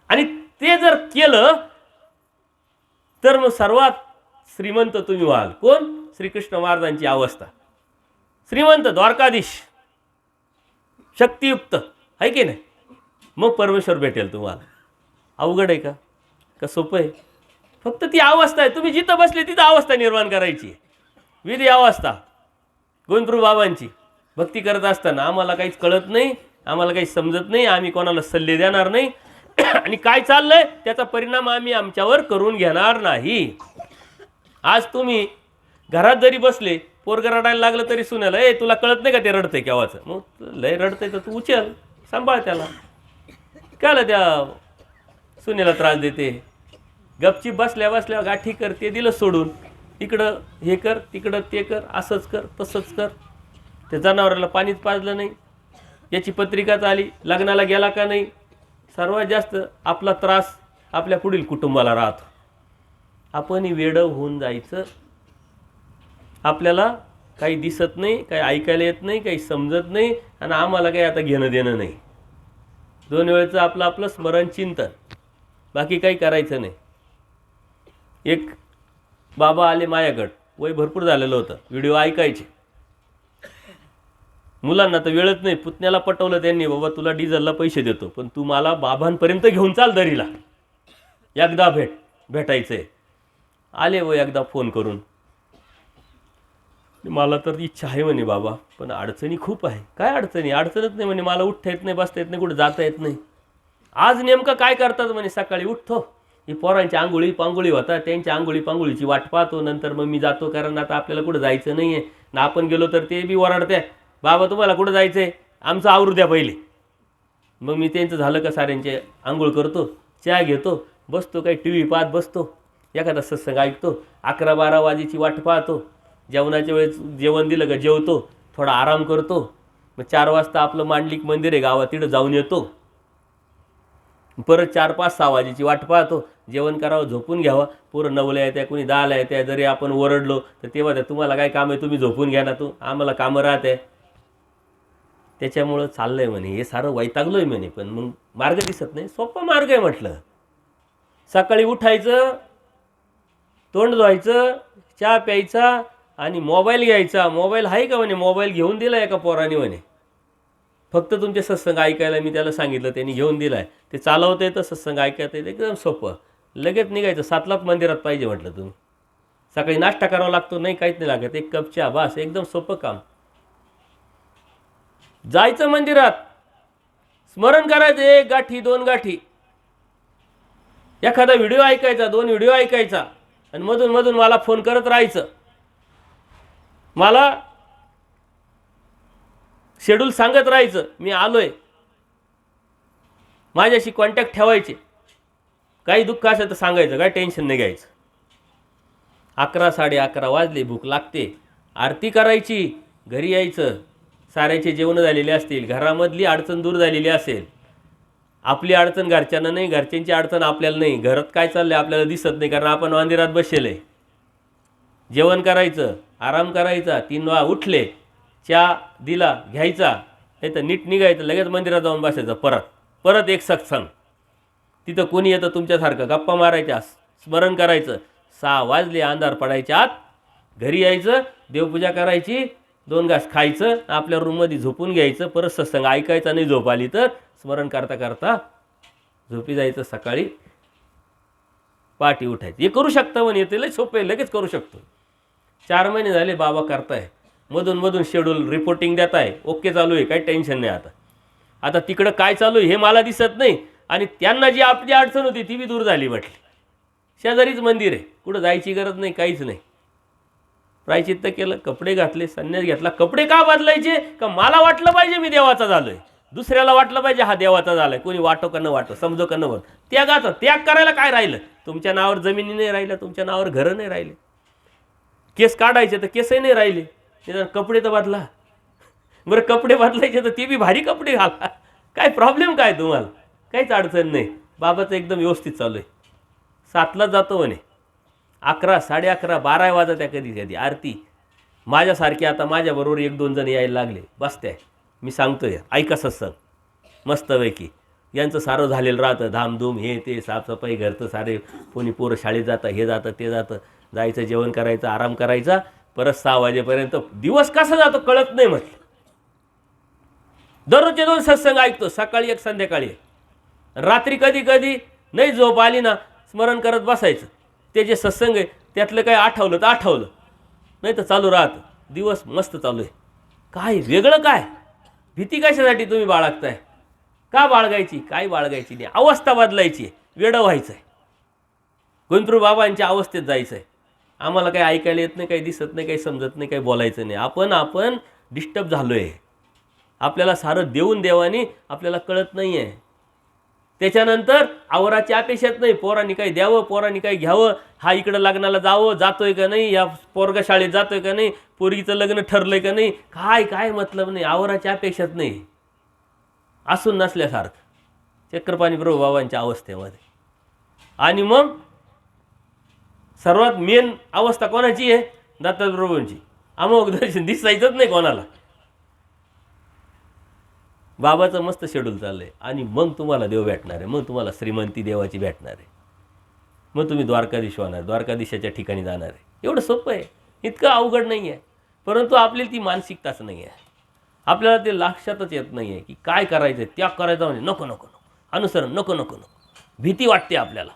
आणि ते जर केलं तर मग सर्वात श्रीमंत तुम्ही व्हाल. कोण? श्रीकृष्ण महाराजांची अवस्था. श्रीमंत, द्वारकाधीश, शक्तियुक्त आहे की नाही? मग परमेश्वर भेटेल तुम्हाला. अवघड आहे का? का सोपं आहे? फक्त ती अवस्था आहे. तुम्ही जिथं बसले तिथं अवस्था निर्माण करायची. विधी अवस्था गोविंदप्रभू बाबांची भक्ती करत असताना आम्हाला काहीच कळत नाही, आम्हाला काही समजत नाही, आम्ही कोणाला सल्ले देणार नाही आणि काय चाललंय त्याचा परिणाम आम्ही आमच्यावर करून घेणार नाही. आज तुम्ही घरात जरी बसले, पोरगं रडायला लागलं तरी सुनेला, ए तुला कळत नाही का ते रडतंय केव्हाचं? मग लय रडतंय तर तू उचल, सांभाळ त्याला. कायला त्या सुनेला त्रास देते? गपची बसल्या बसल्या गाठी कर, ते दिलं सोडून, इकडं हे कर, तिकडं ते कर, असंच कर, तसंच कर. त्या जनावराला पाणीच पाजलं नाही, याची पत्रिकाच आली, लग्नाला गेला का नाही. सर्वात जास्त आपला त्रास आपल्या पुढील कुटुंबाला राहतो. आपण वेडं होऊन जायचं. आपल्याला काही दिसत नाही, काही ऐकायला येत नाही, काही समजत नाही आणि आम्हाला काही आता घेणं देणं नाही. 2 वेळचं आपलं आपलं स्मरण चिंतन, बाकी काही करायचं नाही. एक बाबा आले माझ्याकडं, वय भरपूर झालेलं होतं, व्हिडिओ ऐकायचे. मुलांना तर वेळच नाही. पुतण्याला पटवलं त्यांनी, बाबा तुला डिझेलला पैसे देतो, पण तू मला बाबांपर्यंत घेऊन चाल दरीला, एकदा भेटायचं आहे. आले व एकदा फोन करून, मला तर इच्छा आहे म्हणे बाबा, पण अडचणी खूप आहे. काय अडचणी? अडचणच नाही म्हणे, मला उठता येत नाही, बसता येत नाही, कुठं जाता येत नाही. आज नेमकं काय करतात म्हणे? सकाळी उठतो, ही पोरांची आंघोळी पांघोळी होतात, त्यांच्या आंघोळी पांघोळीची वाट पाहतो, नंतर मग मी जातो, कारण आता आपल्याला कुठं जायचं नाही आहे ना. आपण गेलो तर ते बी ओरडते, बाबा तुम्हाला कुठं जायचं आहे, आमचं आवरू द्या पहिले. मग मी त्यांचं झालं का साऱ्यांचे आंघोळ करतो, चहा घेतो, बसतो, काही टी व्ही पाहत बसतो, एखादा सत्संग ऐकतो, 11-12 वाजेची वाट पाहतो, जेवणाच्या वेळेस जेवण दिलं का जेवतो, थोडा आराम करतो, मग 4 वाजता आपलं मांडलिक मंदिर आहे गावात, तिथं जाऊन येतो, परत 4-5-6 वाजेची वाट पाहतो, जेवण करावं, झोपून घ्यावं. पोरं 9ला येत्या, कोणी 10ला येत्या, जरी आपण ओरडलो तर तेव्हा त्या तुम्हाला काय काम आहे, तुम्ही झोपून घ्या ना, तू आम्हाला कामं राहते. त्याच्यामुळं चाललंय म्हणे, हे सारं वैतागलोय म्हणे, पण मग मार्ग दिसत नाही. सोपा मार्ग आहे म्हटलं. सकाळी उठायचं, तोंड धुवायचं, चहा प्यायचा आणि मोबाईल घ्यायचा. मोबाईल आहे का म्हणे? मोबाईल घेऊन दिला एका पोराने म्हणे, फक्त तुमचे सत्संग ऐकायला. मी त्याला सांगितलं, त्यांनी घेऊन दिला आहे, ते चालवता येतं, सत्संग ऐकायचं येतं, एकदम सोपं. लगेच निघायचं, 7लाच मंदिरात पाहिजे म्हटलं. तुम्ही सकाळी नाश्ता करावा लागतो, नाही काहीच नाही लागत, 1 कप चहा बस, एकदम सोपं काम. जायचं मंदिरात, स्मरण करायचं, 1 गाठी 2 गाठी, एखादा व्हिडिओ ऐकायचा, 2 व्हिडिओ ऐकायचा आणि मधून मधून मला फोन करत राहायचं. मला शेड्यूल सांगत राहायचं, मी आलोय, माझ्याशी कॉन्टॅक्ट ठेवायचे, काही दुःख असेल तर सांगायचं, काय टेन्शन नाही घ्यायचं. 11 11:30 वाजले, भूक लागते, आरती करायची, घरी यायचं, साऱ्याचे जेवण झालेले असतील, घरामधली अडचण दूर झालेली असेल, आपली अडचण घरच्यांना नाही, घरच्यांची अडचण आपल्याला नाही, घरात काय चाललंय आपल्याला दिसत नाही कारण आपण मंदिरात बसलेले. जेवण करायचं, आराम करायचा, 3 उठले, चहा दिला घ्यायचा, नाही तर नीट निघायचं, लगेच मंदिरात जाऊन बसायचं, परत एक सत्संग. तिथं कोणी येतं तुमच्यासारखं, गप्पा मारायच्या, स्मरण करायचं. 6 वाजले, अंधार पडायच्या आत घरी यायचं, देवपूजा करायची, 2 घास खायचं, आपल्या रूममध्ये झोपून घ्यायचं, परत सत्संग ऐकायचा. नाही झोप आली तर स्मरण करता करता झोपी जायचं. सकाळी पहाटे उठायचं. हे करू शकता म्हणे, येते लय सोपं आहे, लगेच करू शकतो. 4 महिने झाले बाबा करताय, मधून शेड्यूल रिपोर्टिंग देत आहे, ओके चालू आहे, काही टेन्शन नाही. आता तिकडं काय चालू आहे हे मला दिसत नाही, आणि त्यांना जी आपली अडचण होती ती बी दूर झाली म्हटली. शेजारीच मंदिर आहे, कुठं जायची गरज नाही, काहीच नाही. प्रायचित्त केलं, कपडे घातले, संन्यास घेतला. कपडे का बदलायचे? का मला वाटलं पाहिजे मी देवाचा झालोय, दुसऱ्याला वाटलं पाहिजे हा देवाचा झालाय, कोणी वाटो का न वाटो, समजो का न वाटो. त्याग करायला काय राहिलं? तुमच्या नावावर जमिनी नाही राहिल्या, तुमच्या नावावर घरं नाही राहिले, केस काढायचे तर केसही नाही राहिले, कपडे तर बदला. बरं कपडे बदलायचे तर ते बी भारी कपडे घाला, काय प्रॉब्लेम काय तुम्हाला? काहीच अडचण नाही. बाबाचं एकदम व्यवस्थित चालू आहे. 7ला जातो म्हणे, 11 11:30 12 वाजत आहे कधी कधी आरती. माझ्यासारखे आता माझ्याबरोबर 1-2 जण यायला लागले, बसते, मी सांगतोय ऐका सत्संग मस्तपैकी. यांचं सारं झालेलं राहतं, धामधूम हे ते, साफसफाई, घरचं सारे, कोणी पोरं शाळेत जातं, हे जातं ते जातं, जायचं, जेवण करायचं, आराम करायचा, परत 6 वाजेपर्यंत दिवस कसा जातो कळत नाही म्हटलं. दररोजचे 2 सत्संग ऐकतो, सकाळी एक, संध्याकाळी एक. रात्री कधी कधी नाही झोप आली ना, स्मरण करत बसायचं. ते जे सत्संग आहे त्यातलं काही आठवलं तर आठवलं, नाही तर चालू राहतं. दिवस मस्त चालू आहे. काय वेगळं काय? भीती कशासाठी तुम्ही बाळगताय? का बाळगायची? काय बाळगायची नाही, अवस्था बदलायची आहे, वेडं व्हायचं आहे, गोविंदप्रभू बाबांच्या अवस्थेत जायचं आहे. आम्हाला काही ऐकायला येत नाही, काही दिसत नाही, काही समजत नाही, काही बोलायचं नाही. आपण डिस्टर्ब झालो आहे. आपल्याला सारं देऊन देवानी आपल्याला कळत नाही आहे. त्याच्यानंतर आवराची अपेक्षाच नाही, पोरांनी काही द्यावं, पोरांनी काही घ्यावं, हा इकडं लग्नाला जावं, जातोय का नाही, या पोरगा शाळेत जातोय का नाही, पोरगीचं लग्न ठरलंय का नाही, काय मतलब नाही, आवराची अपेक्षाच नाही. असून नसल्यासारखं चक्रपाणी प्रभू बाबांच्या अवस्थेमध्ये. आणि मग सर्वात मेन अवस्था कोणाची आहे? दत्तात्रय प्रभूंची. अमोघ दर्शन दिसायचंच नाही कोणाला. बाबाचं मस्त शेड्यूल चाललं आहे. आणि मग तुम्हाला देव भेटणार आहे, मग तुम्हाला श्रीमंती देवाची भेटणार आहे, मग तुम्ही द्वारकाधीश होणार, द्वारकाधीशाच्या ठिकाणी जाणार आहे. एवढं सोपं आहे, इतकं अवघड नाही आहे. परंतु आपल्याला ती मानसिकताच नाही आहे. आपल्याला ते लक्षातच येत नाही आहे की काय करायचं आहे. त्याग करायचा म्हणजे नको नको नको, अनुसरण नको नको नको, भीती वाटते आपल्याला.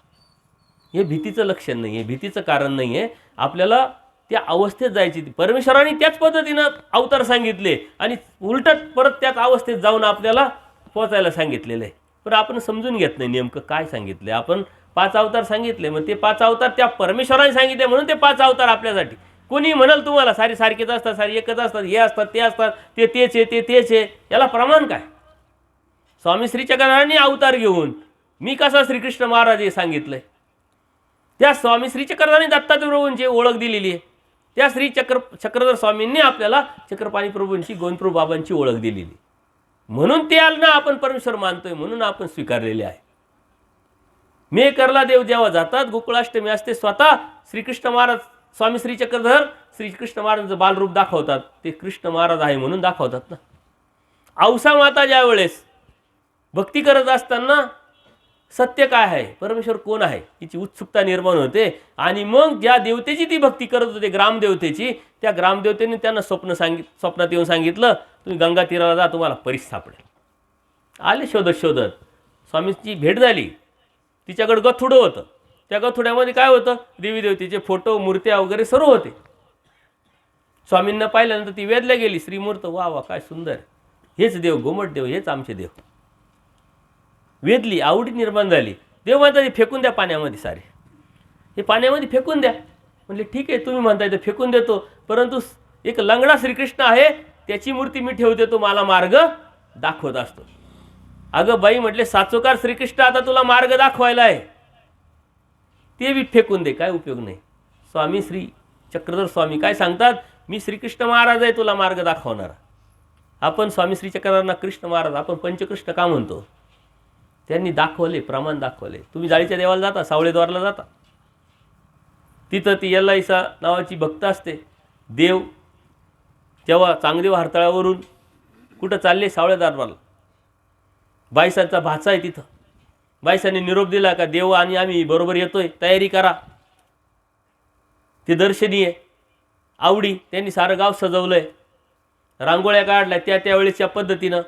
हे भीतीचं लक्षण नाही आहे, भीतीचं कारण नाही आहे. आपल्याला त्या अवस्थेत जायची. परमेश्वराने त्याच पद्धतीनं अवतार सांगितले आणि उलटत परत त्याच अवस्थेत जाऊन आपल्याला पोचायला सांगितलेलं आहे. पण आपण समजून घेत नाही नेमकं काय सांगितले. आपण 5 अवतार सांगितले, मग ते 5 अवतार त्या परमेश्वराने सांगितले म्हणून ते 5 अवतार आपल्यासाठी. कोणी म्हणाल तुम्हाला सारी सारखेच असतात, सारी एकच असतात, हे असतात ते असतात, ते तेच आहे, ते तेच आहे, याला प्रमाण काय? स्वामी श्री चक्रधरांनी अवतार घेऊन मी कसा श्रीकृष्ण महाराज हे सांगितलंय. त्या स्वामी श्री चक्रधरांनी दत्तात्रय प्रभूंची ओळख दिलेली आहे. त्या चक्रधर स्वामींनी आपल्याला चक्रपाणी प्रभूंची, गोविंदप्रभू बाबांची ओळख दिलेली. म्हणून त्यांना आपण परमेश्वर मानतोय, म्हणून आपण स्वीकारलेले आहे. मेकरला देव जेव्हा जातात, गोकुळाष्टमी असते, स्वतः श्रीकृष्ण महाराज, स्वामी श्री चक्रधर श्रीकृष्ण महाराजांचं बालरूप दाखवतात. ते कृष्ण महाराज आहे म्हणून दाखवतात ना. औसा माता ज्या वेळेस भक्ती करत असताना सत्य काय आहे, परमेश्वर कोण आहे याची उत्सुकता निर्माण होते. आणि मग ज्या देवतेची ती भक्ती करत होते, ग्रामदेवतेची, त्या ग्रामदेवतेने त्यांना स्वप्नात येऊन सांगितलं, तुम्ही गंगा तीराला जा, तुम्हाला परीस सापडेल. आले शोधत शोधत, स्वामींची भेट झाली. तिच्याकडे गथुडं होतं. त्या गथुड्यामध्ये काय होतं? देवी देवतेचे फोटो, मूर्त्या वगैरे सर्व होते. स्वामींना पाहिल्यानंतर ती वेदल्या गेली. श्रीमूर्त, वा वा काय सुंदर, हेच देव, गोमट देव, हेच आमचे देव. वेदली, आवडी निर्माण झाली. देव म्हणतात फेकून द्या पाण्यामध्ये, सारे हे पाण्यामध्ये फेकून द्या. म्हणले ठीक आहे, तुम्ही म्हणताय तर फेकून देतो, परंतु एक लंगडा श्रीकृष्ण आहे, त्याची मूर्ती मी ठेवते, तो मला मार्ग दाखवत असतो. अगं बाई म्हटले, साचोकार श्रीकृष्ण आता तुला मार्ग दाखवायला आहे, ते बी फेकून दे, काय उपयोग नाही. स्वामी श्री चक्रधर स्वामी काय सांगतात, मी श्रीकृष्ण महाराज आहे तुला मार्ग दाखवणारा. आपण स्वामी श्री चक्रधरांना कृष्ण महाराज, आपण पंचकृष्ण का म्हणतो? त्यांनी दाखवले, प्रमाण दाखवले. तुम्ही जाळीच्या देवाला जाता, सावळेद्वारला जाता, तिथं ती यल्लाईसा नावाची भक्त असते. देव तेव्हा चांगदेव हरतळावरून कुठं चालले, सावळेद्वारला. बाईसांचा भाचा आहे तिथं. बाईसांनी निरोप दिला का देव आणि आम्ही बरोबर येतोय, तयारी करा. ते दर्शनीय आवडी, त्यांनी सारं गाव सजवलंय, रांगोळ्या काढल्या त्यावेळेसच्या पद्धतीनं,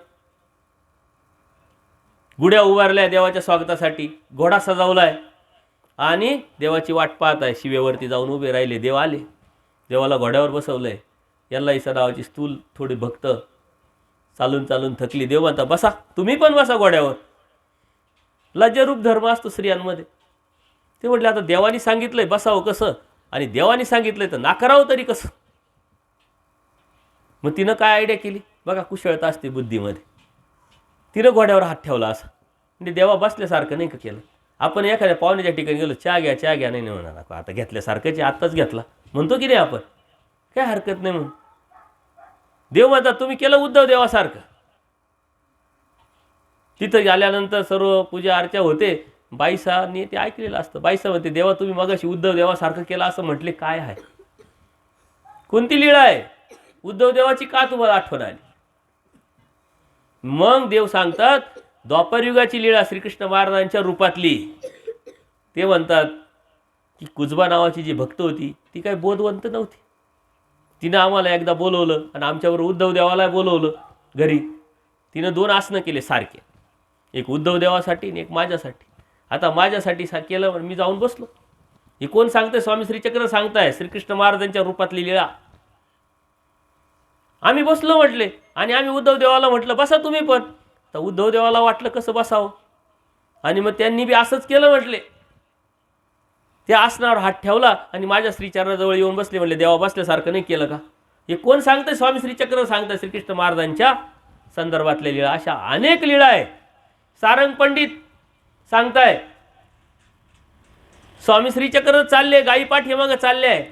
गुड्या उभारल्या देवाच्या स्वागतासाठी, घोडा सजवलाय आणि देवाची वाट पाहत आहे. शिवेवरती जाऊन उभे राहिले, देव आले, देवाला घोड्यावर बसवलंय. यल्लाईसा नावाची स्थूल थोडी भक्त चालून चालून थकली. देव म्हणता बसा, तुम्ही पण बसा घोड्यावर. लज्जरूप धर्म असतो स्त्रियांमध्ये. ते म्हटले आता देवानी सांगितलंय बसावं कसं, आणि देवानी सांगितलंय तर नाकारावं तरी कसं. मग तिनं काय आयडिया केली बघा, कुशळता असते बुद्धीमध्ये. तिनं घोड्यावर हात ठेवला असा, म्हणजे देवा बसल्यासारखं नाही का केलं. आपण एखाद्या पाहुण्याच्या ठिकाणी गेलो, चहा घ्या नाही म्हणणार, आता घेतल्यासारखंच आत्ताच घेतला म्हणतो की नाही आपण, काय हरकत नाही म्हणून. देव म्हणतात तुम्ही केलं उद्धव देवासारखं. तिथं आल्यानंतर सर्व पूजा अर्चा होते. बाईसांनी ते ऐकलेलं असतं. बाईसा म्हणते देवा तुम्ही मगाशी उद्धव देवासारखं केलं असं म्हटले, काय आहे, कोणती लीळा आहे, उद्धव देवाची का तुम्हाला आठवण आली? मग देव सांगतात द्वापरयुगाची लीळा श्रीकृष्ण महाराजांच्या रूपातली. ते म्हणतात की कुजबा नावाची जी भक्त होती ती काही बोधवंत नव्हती. तिनं आम्हाला एकदा बोलवलं आणि आमच्यावर उद्धव देवाला बोलवलं घरी. तिनं 2 आसनं केले सारखे, एक उद्धव देवासाठी आणि एक माझ्यासाठी. आता माझ्यासाठी केलं म्हणून मी जाऊन बसलो. हे कोण सांगतंय? स्वामी श्रीचक्र सांगताय, श्रीकृष्ण महाराजांच्या रूपातली लीळा. आम्ही बसलो म्हटले आणि आम्ही उद्धव देवाला म्हटलं बसा तुम्ही पण. तर उद्धव देवाला वाटलं कसं बसावं, आणि मग त्यांनी बी असंच केलं म्हटले. त्या आसनावर हात ठेवला आणि माझ्या श्रीचरणाजवळ येऊन बसले. म्हटले देवा बसल्यासारखं नाही केलं का? हे कोण सांगतंय? स्वामी श्रीचक्र सांगताय श्रीकृष्ण महाराजांच्या संदर्भातल्या लीळा. अशा अनेक लीळा आहे. सारंग पंडित सांगताय स्वामी श्रीचक्र चालले, गाई पाठीमागं चालले आहे.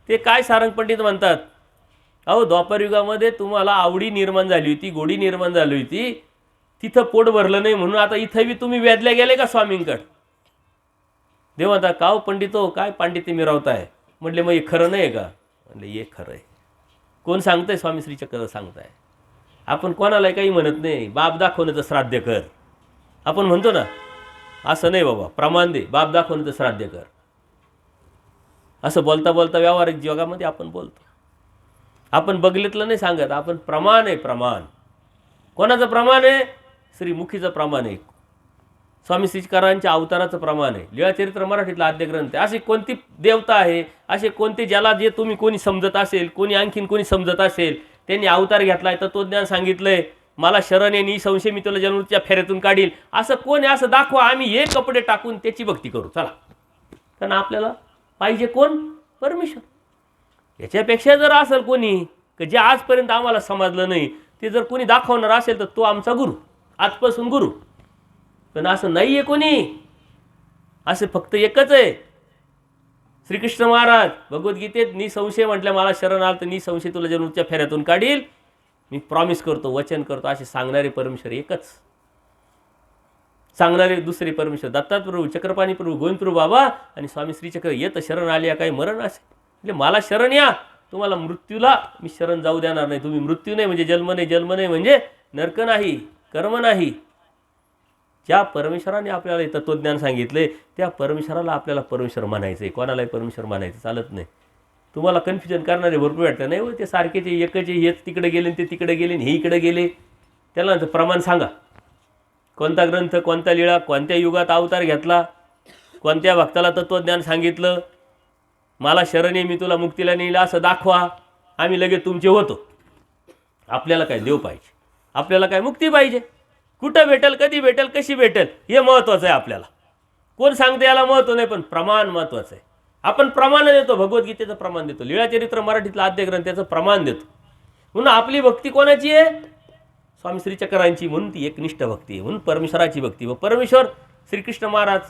ते काय सारंग पंडित म्हणतात, अहो द्वापरयुगामध्ये तुम्हाला आवडी निर्माण झाली होती, गोडी निर्माण झाली होती, तिथं पोट भरलं नाही म्हणून आता इथं बी तुम्ही वेधल्या गेले का स्वामींकड? देव म्हणता का हो पंडितो, काय पांडित्य मिरवताय? म्हटले मग हे खरं नाही का? म्हटले हे खरं आहे. कोण सांगतंय? स्वामी श्रीचक्र सांगताय. आपण कोणाला काही म्हणत नाही, बाप दाखवण्याचं श्राद्ध कर आपण म्हणतो ना, असं नाही बाबा, प्रमाण दे, बाप दाखवण्याचं श्राद्ध कर, असं बोलता बोलता व्यावहारिक जगामध्ये आपण बोलतो. आपण बघितलं नाही सांगत, आपण प्रमाण आहे. प्रमाण कोणाचं प्रमाण आहे? श्रीमुखीचं प्रमाण आहे, स्वामी श्रीचक्रांच्या अवताराचं प्रमाण आहे. लीळाचरित्र मराठीतला आद्य ग्रंथ आहे. अशी कोणती देवता आहे, असे कोणते, ज्याला जे तुम्ही कोणी समजत असेल, कोणी आणखीन कोणी समजत असेल, त्यांनी अवतार घेतलाय, तत्वज्ञान सांगितलंय, मला शरण आहे, निसंशय मी तुला जन्मच्या फेऱ्यातून काढील, असं कोण आहे? असं दाखवा, आम्ही हे कपडे टाकून त्याची भक्ती करू चला. कारण आपल्याला पाहिजे कोण? परमेश्वर. याच्यापेक्षा जर असेल कोणी की जे आजपर्यंत आम्हाला समजलं नाही, ते जर कोणी दाखवणार असेल तर तो आमचा गुरु, आजपासून गुरु. पण असं नाही आहे कोणी, असं फक्त एकच आहे श्रीकृष्ण महाराज. भगवद्गीतेत निसंशय म्हटलं, मला शरण आलं तर निसंशय तुला जन्मच्या फेऱ्यातून काढील, मी प्रॉमिस करतो, वचन करतो, असे सांगणारे परमेश्वर एकच. सांगणारे दुसरे परमेश्वर दत्तात्रय प्रभू, चक्रपाणी प्रभू, गोविंद प्रभू बाबा आणि स्वामी श्रीचक्र. येत शरण आली काही मरण असेल, म्हणजे मला शरण या, तुम्हाला मृत्यूला मी शरण जाऊ देणार नाही. तुम्ही मृत्यू नाही म्हणजे जन्म नाही, जन्म नाही म्हणजे नरक नाही, कर्म नाही. ज्या परमेश्वराने आपल्याला तत्वज्ञान सांगितले त्या परमेश्वराला आपल्याला परमेश्वर म्हणायचं आहे. कोणालाही परमेश्वर म्हणायचं चालत नाही. तुम्हाला कन्फ्युजन करणारे भरपूर वाटतं, नाही हो ते सारखेचे एकचे, हेच तिकडे गेले, ते तिकडे गेले, हे इकडे गेले. त्याला प्रमाण सांगा, कोणता ग्रंथ, कोणता लीळा, कोणत्या युगात अवतार घेतला, कोणत्या भक्ताला तत्वज्ञान सांगितलं, मला शरण आहे, मी तुला मुक्तीला नेलं, असं दाखवा. आम्ही लगेच तुमचे होतो. आपल्याला काय देव पाहिजे, आपल्याला काय मुक्ती पाहिजे. कुठं भेटेल, कधी भेटेल, कशी भेटेल हे महत्त्वाचं आहे आपल्याला. कोण सांगते याला महत्त्व नाही, पण प्रमाण महत्त्वाचं आहे. आपण प्रमाण देतो, भगवद्गीतेचं प्रमाण देतो, लीळाचरित्र मराठीतला आद्य ग्रंथाचं प्रमाण देतो. म्हणून आपली भक्ती कोणाची आहे? स्वामी श्रीचक्रांची. म्हणून ती एकनिष्ठ भक्ती आहे. म्हणून परमेश्वराची भक्ती. व परमेश्वर श्रीकृष्ण महाराज,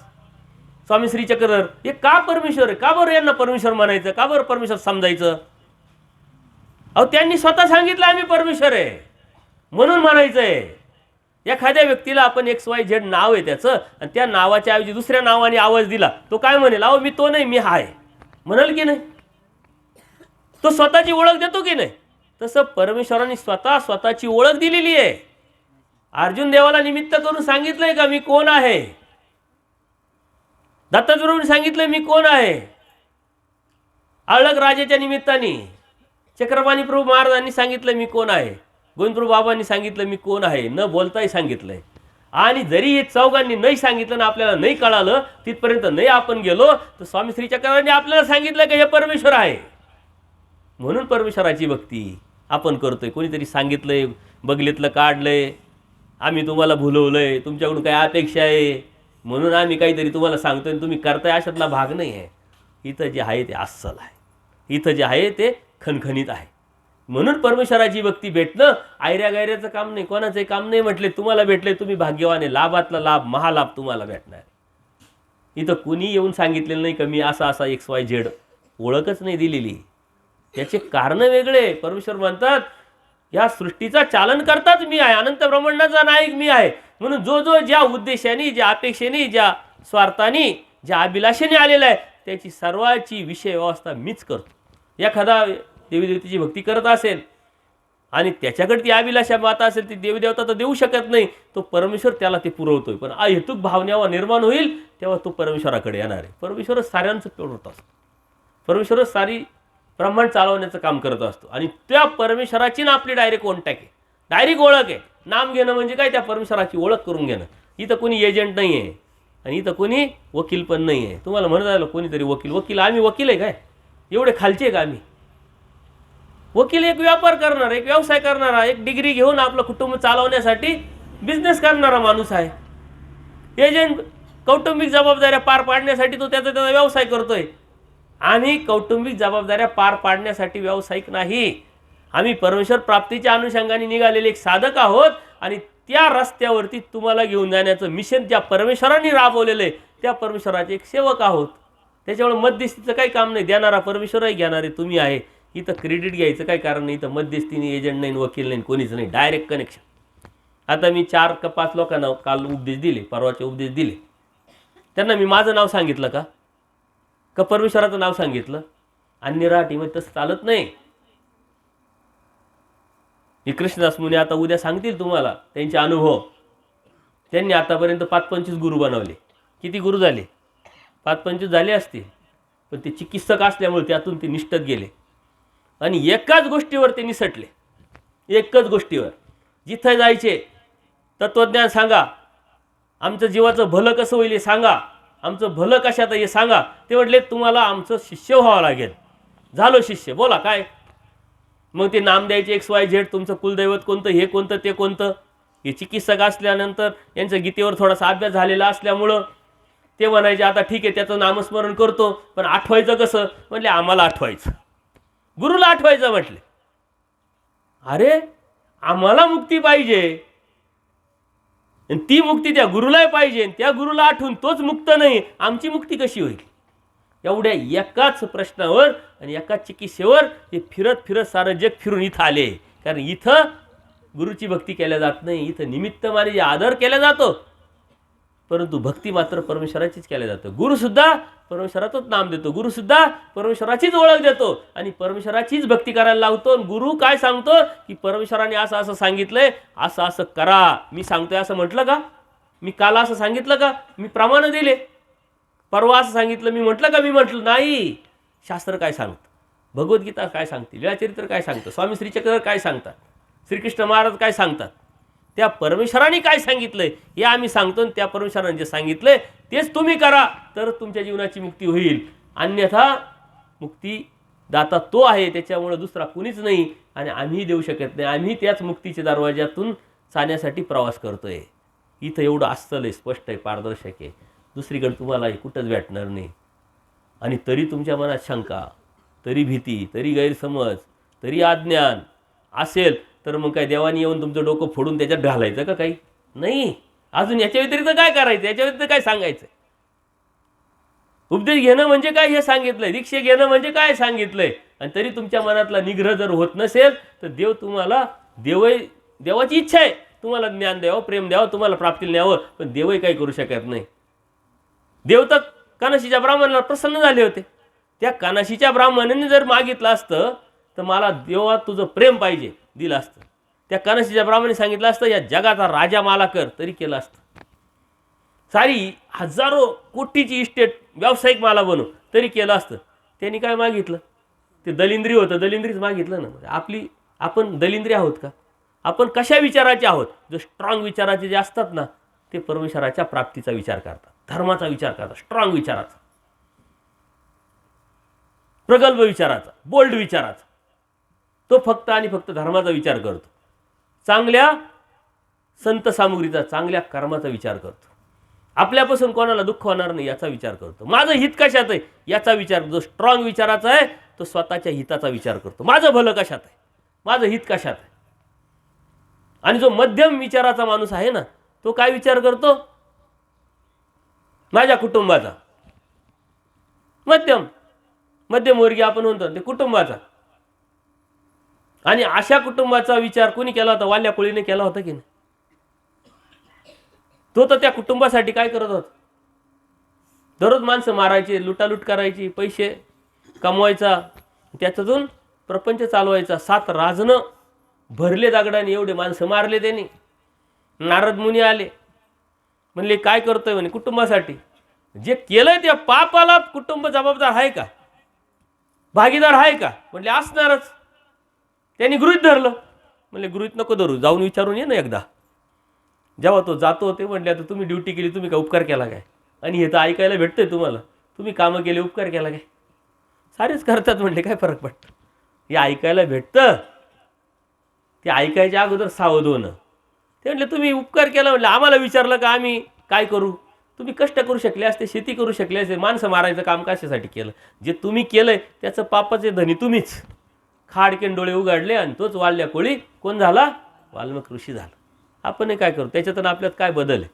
स्वामी श्रीचक्र, हे का परमेश्वर आहे? का बरं यांना परमेश्वर म्हणायचं? का बरं परमेश्वर समजायचं? अहो, त्यांनी स्वतः सांगितलं आम्ही परमेश्वर आहे म्हणून म्हणायचं आहे. एखाद्या व्यक्तीला आपण XYZ नाव आहे त्याचं, आणि त्या नावाच्या ऐवजी दुसऱ्या नावाने आवाज दिला, तो काय म्हणेल? अहो, मी तो नाही, मी हा आहे म्हणाल की नाही? तो स्वतःची ओळख देतो की नाही? तसं परमेश्वराने स्वतःची ओळख दिलेली आहे. अर्जुन देवाला निमित्त करून सांगितलंय का मी कोण आहे? दत्तात्रयाने सांगितलं मी कोण आहे? आळक राजाच्या निमित्ताने चक्रपाणी प्रभू महाराजांनी सांगितलं मी कोण आहे. गोविंदप्रभू बाबांनी सांगितलं मी कोण आहे, न बोलताही सांगितलंय. आणि जरी हे चौघांनी नाही सांगितलं ना, आपल्याला नाही कळालं, तिथपर्यंत नाही आपण गेलो, तर स्वामी श्रीचक्रांनी आपल्याला सांगितलं की हे परमेश्वर आहे. म्हणून परमेश्वराची भक्ती आपण करतोय. कोणीतरी सांगितलंय, बगलीतलं काढलंय, आम्ही तुम्हाला भुलवलंय, तुमच्याकडून काय अपेक्षा आहे म्हणून आम्ही काहीतरी तुम्हाला सांगतोय आणि तुम्ही करताय, अशातला भाग नाही आहे. इथं जे आहे ते अस्सल आहे, इथं जे आहे ते खणखणीत आहे. म्हणून परमेश्वराची भक्ती भेटणं आयऱ्या गायऱ्याचं काम नाही, कोणाचंही काम नाही. म्हटले तुम्हाला भेटले, तुम्ही भाग्यवान आहे, लाभातला लाभ, महालाभ तुम्हाला भेटणार. इथं कुणी येऊन सांगितलेलं नाही का मी असा XYZ, ओळखच नाही दिलेली. त्याचे कारण वेगळे. परमेश्वर म्हणतात या सृष्टीचा चालन करताच मी आहे, अनंत ब्रह्मांडाचा नायक मी आहे. म्हणून जो ज्या उद्देशाने, ज्या अपेक्षेने, ज्या स्वार्थाने, ज्या अभिलाषेने आलेला आहे, त्याची सर्वाची विषय व्यवस्था मीच करतो. एखादा देवीदेवतेची भक्ती करत असेल आणि त्याच्याकडे ती अभिलाषा माता असेल, ती देवीदेवता तर देऊ शकत नाही, तो परमेश्वर त्याला ते पुरवतोय. पण अहेतुक भाव जेव्हा निर्माण होईल तेव्हा तो परमेश्वराकडे येणार आहे. परमेश्वरच साऱ्यांचं पेवत असतो, परमेश्वरच सारी ब्रह्मांड चालवण्याचं काम करत असतो. आणि त्या परमेश्वराची ना आपली डायरेक्ट कॉन्टॅक्ट आहे, डायरेक्ट ओळख आहे. नाम घेणं म्हणजे काय? त्या परमेश्वराची ओळख करून घेणं. इथं कोणी एजंट नाही आहे आणि इथं कोणी वकील पण नाही आहे. तुम्हाला म्हणत आलं कोणीतरी वकील, आम्ही वकील आहे काय? एवढे खालचे आहे का आम्ही? वकील एक व्यापार करणारा, एक व्यवसाय करणारा, एक डिग्री घेऊन आपलं कुटुंब चालवण्यासाठी बिझनेस करणारा माणूस आहे. एजंट कौटुंबिक जबाबदाऱ्या पार पाडण्यासाठी तो त्याचा व्यवसाय करतोय. आम्ही कौटुंबिक जबाबदाऱ्या पार पाडण्यासाठी व्यावसायिक नाही, आम्ही परमेश्वर प्राप्तीच्या अनुषंगाने निघालेले एक साधक आहोत. आणि त्या रस्त्यावरती तुम्हाला घेऊन जाण्याचं मिशन त्या परमेश्वरांनी राबवलेलं आहे, त्या परमेश्वराचे एक सेवक आहोत. त्याच्यामुळे मध्यस्थीचं काही काम नाही, देणारा परमेश्वरही घेणारे तुम्ही आहे. इथं क्रेडिट घ्यायचं काही कारण नाही, इथं मध्यस्थीने एजंट नाही, वकील नाही, कोणीच नाही, डायरेक्ट कनेक्शन. आता मी 4 का 5 लोकांना काल उपदेश दिले, परवाचे उपदेश दिले, त्यांना मी माझं नाव सांगितलं का परमेश्वराचं नाव सांगितलं? अन्य राहटीमध्ये तसं चालत नाही. हे कृष्णदास मुनी आता उद्या सांगतील तुम्हाला त्यांचे अनुभव. त्यांनी आतापर्यंत 5-25 गुरु बनवले. किती गुरु झाले? 5-25 झाले असतील. पण ते चिकित्सक असल्यामुळे त्यातून ते निष्ठत गेले आणि एकाच गोष्टीवर ते निसटले. एकच गोष्टीवर जिथं जायचे तत्वज्ञान सांगा, आमचं जीवाचं भलं कसं होईल हे सांगा, आमचं भलं कशात हे सांगा. ते म्हटले तुम्हाला आमचं शिष्य व्हावं लागेल. झालो शिष्य, बोला काय? मग ते नाम द्यायचे XYZ, तुमचं कुलदैवत कोणतं, हे कोणतं, ते कोणतं. हे चिकित्सक असल्यानंतर यांचं गीतेवर थोडासा अभ्यास झालेला असल्यामुळं ते म्हणायचे आता ठीक आहे त्याचं नामस्मरण करतो, पण आठवायचं कसं? म्हटले आम्हाला आठवायचं, गुरुला आठवायचं. म्हटले अरे आम्हाला मुक्ती पाहिजे आणि ती मुक्ती त्या गुरुलाही पाहिजे, त्या गुरुला आठवून तोच मुक्त नाही, आमची मुक्ती कशी होईल? एवढ्या एकाच प्रश्नावर आणि एकाच चिकित्सेवर ते फिरत फिरत सारं जग फिरून इथं आले. कारण इथं गुरुची भक्ती केल्या जात नाही, इथं निमित्तमाने आदर केला जातो, परंतु भक्ती मात्र परमेश्वराचीच केल्या जातं. गुरुसुद्धा परमेश्वराचंच नाम देतो, गुरुसुद्धा परमेश्वराचीच ओळख देतो आणि परमेश्वराचीच भक्ती करायला लावतो. गुरु काय सांगतो की परमेश्वराने असं असं सांगितलंय, असं असं करा. मी सांगतोय असं म्हटलं का? मी काल असं सांगितलं का? मी प्रमाण दिले. परवा असं सांगितलं मी म्हटलं का? मी म्हटलं नाही. शास्त्र काय सांगतं, भगवद्गीता काय सांगते, लीळाचरित्र काय सांगतं, स्वामी श्रीचक्र काय सांगतात, श्रीकृष्ण महाराज काय सांगतात, त्या परमेश्वराने काय सांगितलंय हे आम्ही सांगतो. त्या परमेश्वराने जे सांगितलंय तेच तुम्ही करा, तर तुमच्या जीवनाची मुक्ती होईल. अन्यथा मुक्ती दाता तो आहे, त्याच्यामुळे दुसरा कुणीच नाही आणि आम्ही देऊ शकत नाही. आम्ही त्याच मुक्तीच्या दरवाज्यातून जाण्यासाठी प्रवास करतोय. इथं एवढं अस्सल आहे, स्पष्ट आहे, पारदर्शक आहे. दुसरीकडे तुम्हाला कुठंच भेटणार नाही. आणि तरी तुमच्या मनात शंका, तरी भीती, तरी गैरसमज, तरी अज्ञान असेल, तर मग काय देवानी येऊन तुमचं डोकं फोडून त्याच्यात घालायचं का काही? नाही. अजून याच्या व्यतिरिक्त काय करायचं, याच्या व्यतिरिक्त काय सांगायचं? उपदेश घेणं म्हणजे काय हे सांगितलंय, दीक्षा घेणं म्हणजे काय सांगितलंय. आणि तरी तुमच्या मनातला निग्रह जर होत नसेल, तर देव तुम्हाला देवाची इच्छा आहे तुम्हाला ज्ञान द्यावं, प्रेम द्यावं, तुम्हाला प्राप्तीला न्यावं, पण देवही काही करू शकत नाही. देव तर कानाशीच्या ब्राह्मणाला प्रसन्न झाले होते. त्या कानाशीच्या ब्राह्मणाने जर मागितलं असतं तर मला देवा तुझं प्रेम पाहिजे, दिलं असतं. त्या कानाशीच्या ब्राह्मणाने सांगितलं असतं या जगाचा राजा मला कर, तरी केलं असतं. सारी हजारो कोटीची इस्टेट व्यावसायिक मला बनव, तरी केलं असतं. त्यांनी काय मागितलं? ते दलिंद्री होतं, दलिंद्रीच मागितलं ना. आपण दलिंद्री आहोत का? आपण कशा विचाराचे आहोत? जो स्ट्रॉंग विचाराचे जे असतात ना, ते परमेश्वराच्या प्राप्तीचा विचार करतात, धर्माचा विचार करतात, स्ट्रॉंग विचाराचा, प्रगल्भ विचाराचा, बोल्ड विचाराचा. तो फक्त आणि फक्त धर्माचा विचार करतो, चांगल्या संत सामुग्रीचा, चांगल्या कर्माचा विचार करतो, आपल्यापासून कोणाला दुःख होणार नाही याचा विचार करतो, माझं हित कशात आहे याचा विचार. जो स्ट्रॉंग विचाराचा आहे तो स्वतःच्या हिताचा विचार करतो, माझं भलं कशात आहे, माझं हित कशात आहे. आणि जो मध्यम विचाराचा माणूस आहे ना, तो काय विचार करतो? माझ्या कुटुंबाचा. मध्यमवर्गीय आपण म्हणतो ते कुटुंबाचा. आणि अशा कुटुंबाचा विचार कोणी केला होता? वाल्या कोळीने केला होता की नाही? तो तर त्या कुटुंबासाठी काय करत होता? दररोज माणसं मारायचे, लुटालूट करायची, पैसे कमवायचा, त्याच्यातून प्रपंच चालवायचा. 7 राजनं भरले दगडाने, एवढे माणसं मारले त्यांनी. नारद मुनी आले, म्हणले काय करतोय? म्हणे कुटुंबासाठी. जे केलंय त्या पापाला कुटुंब जबाबदार आहे का, भागीदार आहे का? म्हणले असणारच. त्यांनी गृहीत धरलं. म्हणले गृहीत नको धरू, जाऊन विचारून ये ना एकदा. जेव्हा तो जातो ते म्हणले आता तुम्ही ड्युटी केली, तुम्ही काय उपकार केला काय? आणि हे तर ऐकायला भेटतंय तुम्हाला, तुम्ही कामं केले उपकार केला काय? सारेच करतात. म्हणले काय फरक पडतं? हे ऐकायला भेटतं, ते ऐकायच्या अगोदर सावध होणं. ते म्हटले तुम्ही उपकार केला, म्हटलं आम्हाला विचारलं का आम्ही काय करू? तुम्ही कष्ट करू शकले असते, शेती करू शकले असते, माणसं मारायचं काम कशासाठी केलं? जे तुम्ही केलंय त्याचं पापाचे धनी तुम्हीच. खाडकेन डोळे उघडले आणि तोच वाल्या कोळी कोण झाला? वाल्मिक ऋषी झाला. आपण काय करू? त्याच्यातून आपल्यात काय बदल आहे?